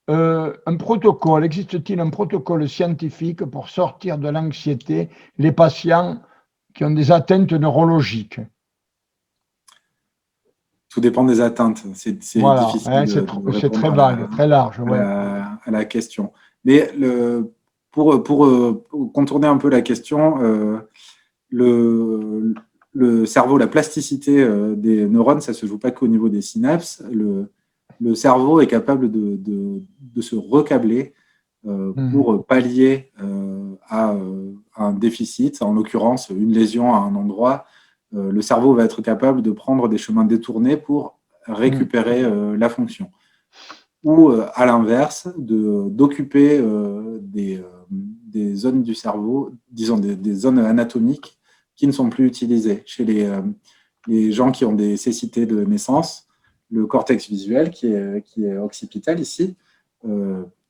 un protocole, existe-t-il un protocole scientifique pour sortir de l'anxiété les patients qui ont des atteintes neurologiques? Tout dépend des atteintes. C'est Voilà, difficile hein, de c'est répondre très vague, très large. Ouais. à la question. Mais pour contourner un peu la question, le cerveau, la plasticité des neurones, ça ne se joue pas qu'au niveau des synapses. Le cerveau est capable de se recabler pour pallier à un déficit, en l'occurrence une lésion à un endroit. Le cerveau va être capable de prendre des chemins détournés pour récupérer la fonction. Ou à l'inverse, d'occuper des zones du cerveau, disons des zones anatomiques qui ne sont plus utilisées. Chez les gens qui ont des cécités de naissance, le cortex visuel, qui est occipital ici,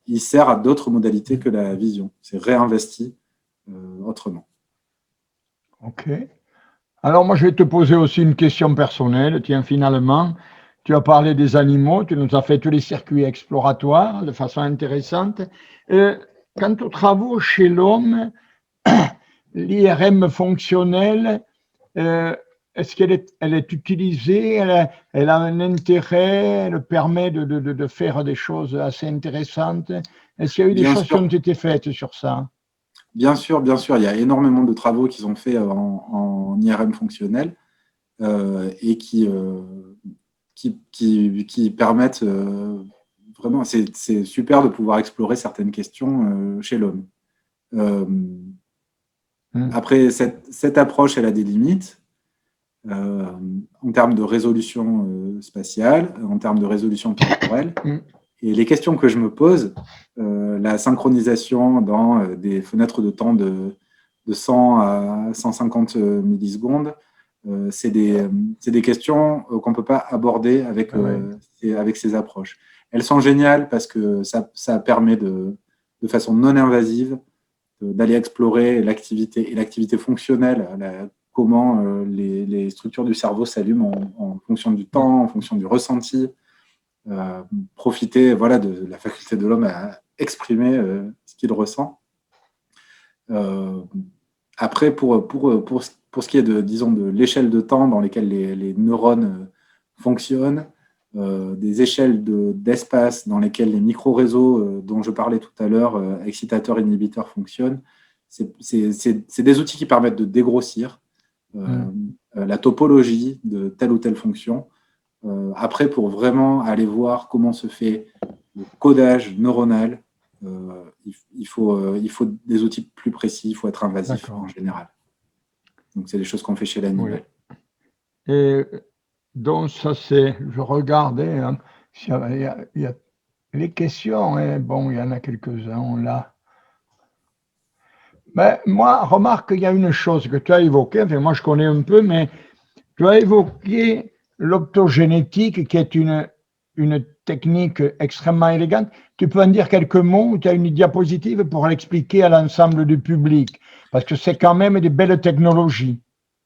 il sert à d'autres modalités que la vision. C'est réinvesti autrement. OK. Alors moi, je vais te poser aussi une question personnelle. Tiens, finalement, tu as parlé des animaux, tu nous as fait tous les circuits exploratoires de façon intéressante. Quant aux travaux chez l'homme, l'IRM fonctionnelle, est-ce elle est utilisée, elle a un intérêt, elle permet de faire des choses assez intéressantes? Est-ce qu'il y a eu des Bien choses qui sûr. ont été faites sur ça? Bien sûr, bien sûr. Il y a énormément de travaux qui sont faits en IRM fonctionnel et qui permettent vraiment, c'est super de pouvoir explorer certaines questions chez l'homme. Après, cette approche, elle a des limites en termes de résolution spatiale, en termes de résolution temporelle. Et les questions que je me pose, la synchronisation dans des fenêtres de temps de 100 à 150 millisecondes, c'est des questions qu'on ne peut pas aborder avec ces approches. Elles sont géniales parce que ça permet de façon non invasive d'aller explorer l'activité et l'activité fonctionnelle, comment les structures du cerveau s'allument en fonction du temps, en fonction du ressenti. Profiter de la faculté de l'homme à exprimer ce qu'il ressent. Après, pour ce qui est de l'échelle de temps dans lesquelles les neurones fonctionnent, des échelles d'espace dans lesquelles les micro-réseaux dont je parlais tout à l'heure, excitateurs-inhibiteurs, fonctionnent, c'est des outils qui permettent de dégrossir la topologie de telle ou telle fonction. Après, pour vraiment aller voir comment se fait le codage neuronal, il faut des outils plus précis, il faut être invasif en général. Donc, c'est des choses qu'on fait chez l'animal. Oui. Et donc, ça, je regardais, hein, il y a les questions, hein, bon, il y en a quelques-uns là. Mais moi, remarque, il y a une chose que tu as évoquée, enfin, moi je connais un peu, mais tu as évoqué l'optogénétique, qui est une technique extrêmement élégante. Tu peux en dire quelques mots, ou tu as une diapositive pour l'expliquer à l'ensemble du public, parce que c'est quand même des belles technologies.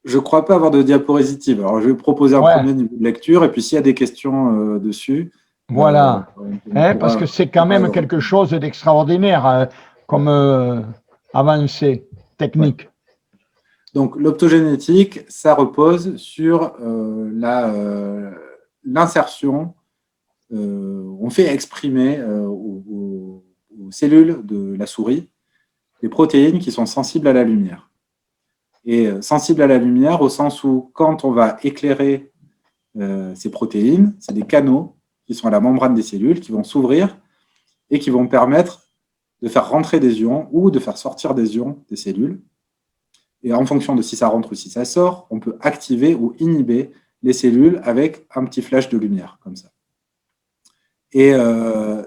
Je ne crois pas avoir de diapositive. Alors, je vais proposer un premier niveau de lecture, et puis s'il y a des questions dessus, voilà, on parce que c'est quand même quelque répondre. chose d'extraordinaire comme avancée technique. Ouais. Donc, l'optogénétique, ça repose sur l'insertion. On fait exprimer aux cellules de la souris des protéines qui sont sensibles à la lumière. Et sensibles à la lumière au sens où, quand on va éclairer ces protéines, c'est des canaux qui sont à la membrane des cellules qui vont s'ouvrir et qui vont permettre de faire rentrer des ions ou de faire sortir des ions des cellules. Et en fonction de si ça rentre ou si ça sort, on peut activer ou inhiber les cellules avec un petit flash de lumière, comme ça. Et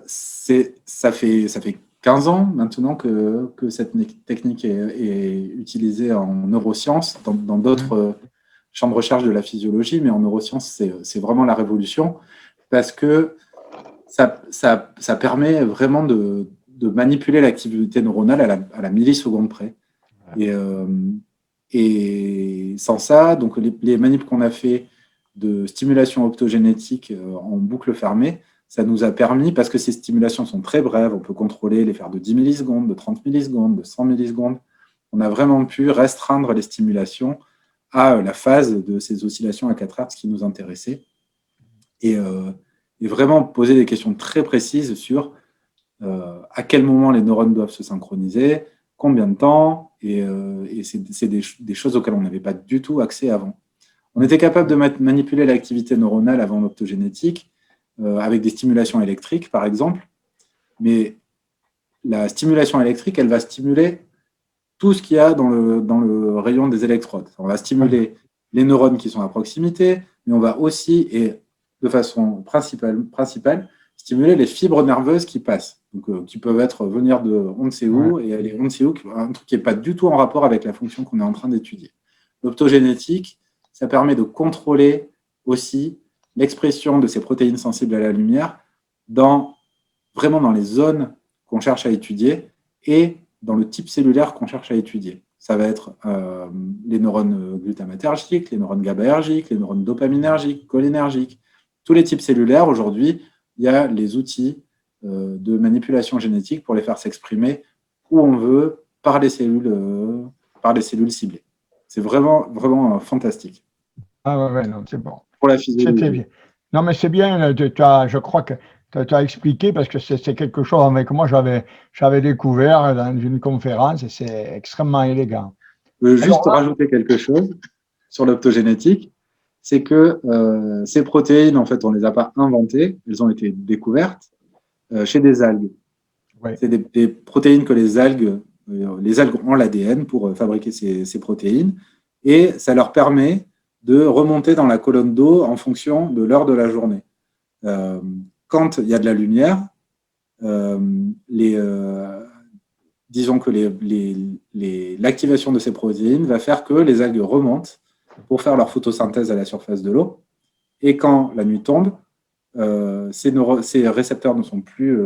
ça fait 15 ans maintenant que cette technique est utilisée en neurosciences, dans d'autres champs de recherche de la physiologie, mais en neurosciences, c'est vraiment la révolution, parce que ça permet vraiment de manipuler l'activité neuronale à la milliseconde près. Et sans ça, donc les manips qu'on a fait de stimulation optogénétique en boucle fermée, ça nous a permis, parce que ces stimulations sont très brèves, on peut contrôler les faire de 10 millisecondes, de 30 millisecondes, de 100 millisecondes, on a vraiment pu restreindre les stimulations à la phase de ces oscillations à 4 Hz qui nous intéressaient, et vraiment poser des questions très précises sur à quel moment les neurones doivent se synchroniser, combien de temps, et c'est des choses auxquelles on n'avait pas du tout accès avant. On était capable de manipuler l'activité neuronale avant l'optogénétique, avec des stimulations électriques, par exemple, mais la stimulation électrique, elle va stimuler tout ce qu'il y a dans le rayon des électrodes. On va stimuler les neurones qui sont à proximité, mais on va aussi, et de façon principale, stimuler les fibres nerveuses qui passent, donc, qui peuvent venir de on ne sait où, et aller on ne sait où, un truc qui n'est pas du tout en rapport avec la fonction qu'on est en train d'étudier. L'optogénétique, ça permet de contrôler aussi l'expression de ces protéines sensibles à la lumière vraiment dans les zones qu'on cherche à étudier et dans le type cellulaire qu'on cherche à étudier. Ça va être les neurones glutamatergiques, les neurones GABAergiques, les neurones dopaminergiques, cholinergiques. Tous les types cellulaires, aujourd'hui, il y a les outils de manipulation génétique pour les faire s'exprimer où on veut par les cellules ciblées. C'est vraiment, vraiment fantastique. Ah ouais, non, c'est bon. Pour la physiologie. C'était bien. Non, mais c'est bien, je crois que tu as expliqué, parce que c'est quelque chose avec moi, j'avais découvert dans une conférence, et c'est extrêmement élégant. Je veux juste rajouter quelque chose sur l'optogénétique, c'est que ces protéines, en fait, on ne les a pas inventées, elles ont été découvertes chez des algues. Ouais. C'est des protéines que les algues ont l'ADN pour fabriquer ces protéines, et ça leur permet de remonter dans la colonne d'eau en fonction de l'heure de la journée. Quand il y a de la lumière, disons que l'activation de ces protéines va faire que les algues remontent pour faire leur photosynthèse à la surface de l'eau. Et quand la nuit tombe, ces récepteurs ne sont plus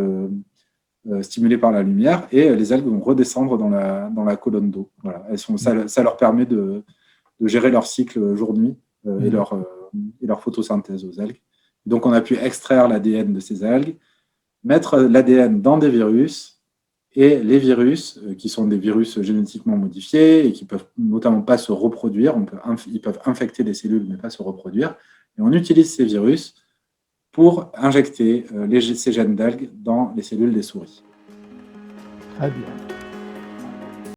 stimulés par la lumière, et les algues vont redescendre dans la colonne d'eau. Voilà. Ça leur permet de gérer leur cycle jour-nuit et leur photosynthèse aux algues. Donc, on a pu extraire l'ADN de ces algues, mettre l'ADN dans des virus, et les virus, qui sont des virus génétiquement modifiés et qui ne peuvent notamment pas se reproduire, ils peuvent infecter les cellules mais pas se reproduire, et on utilise ces virus pour injecter ces gènes d'algues dans les cellules des souris. Très bien.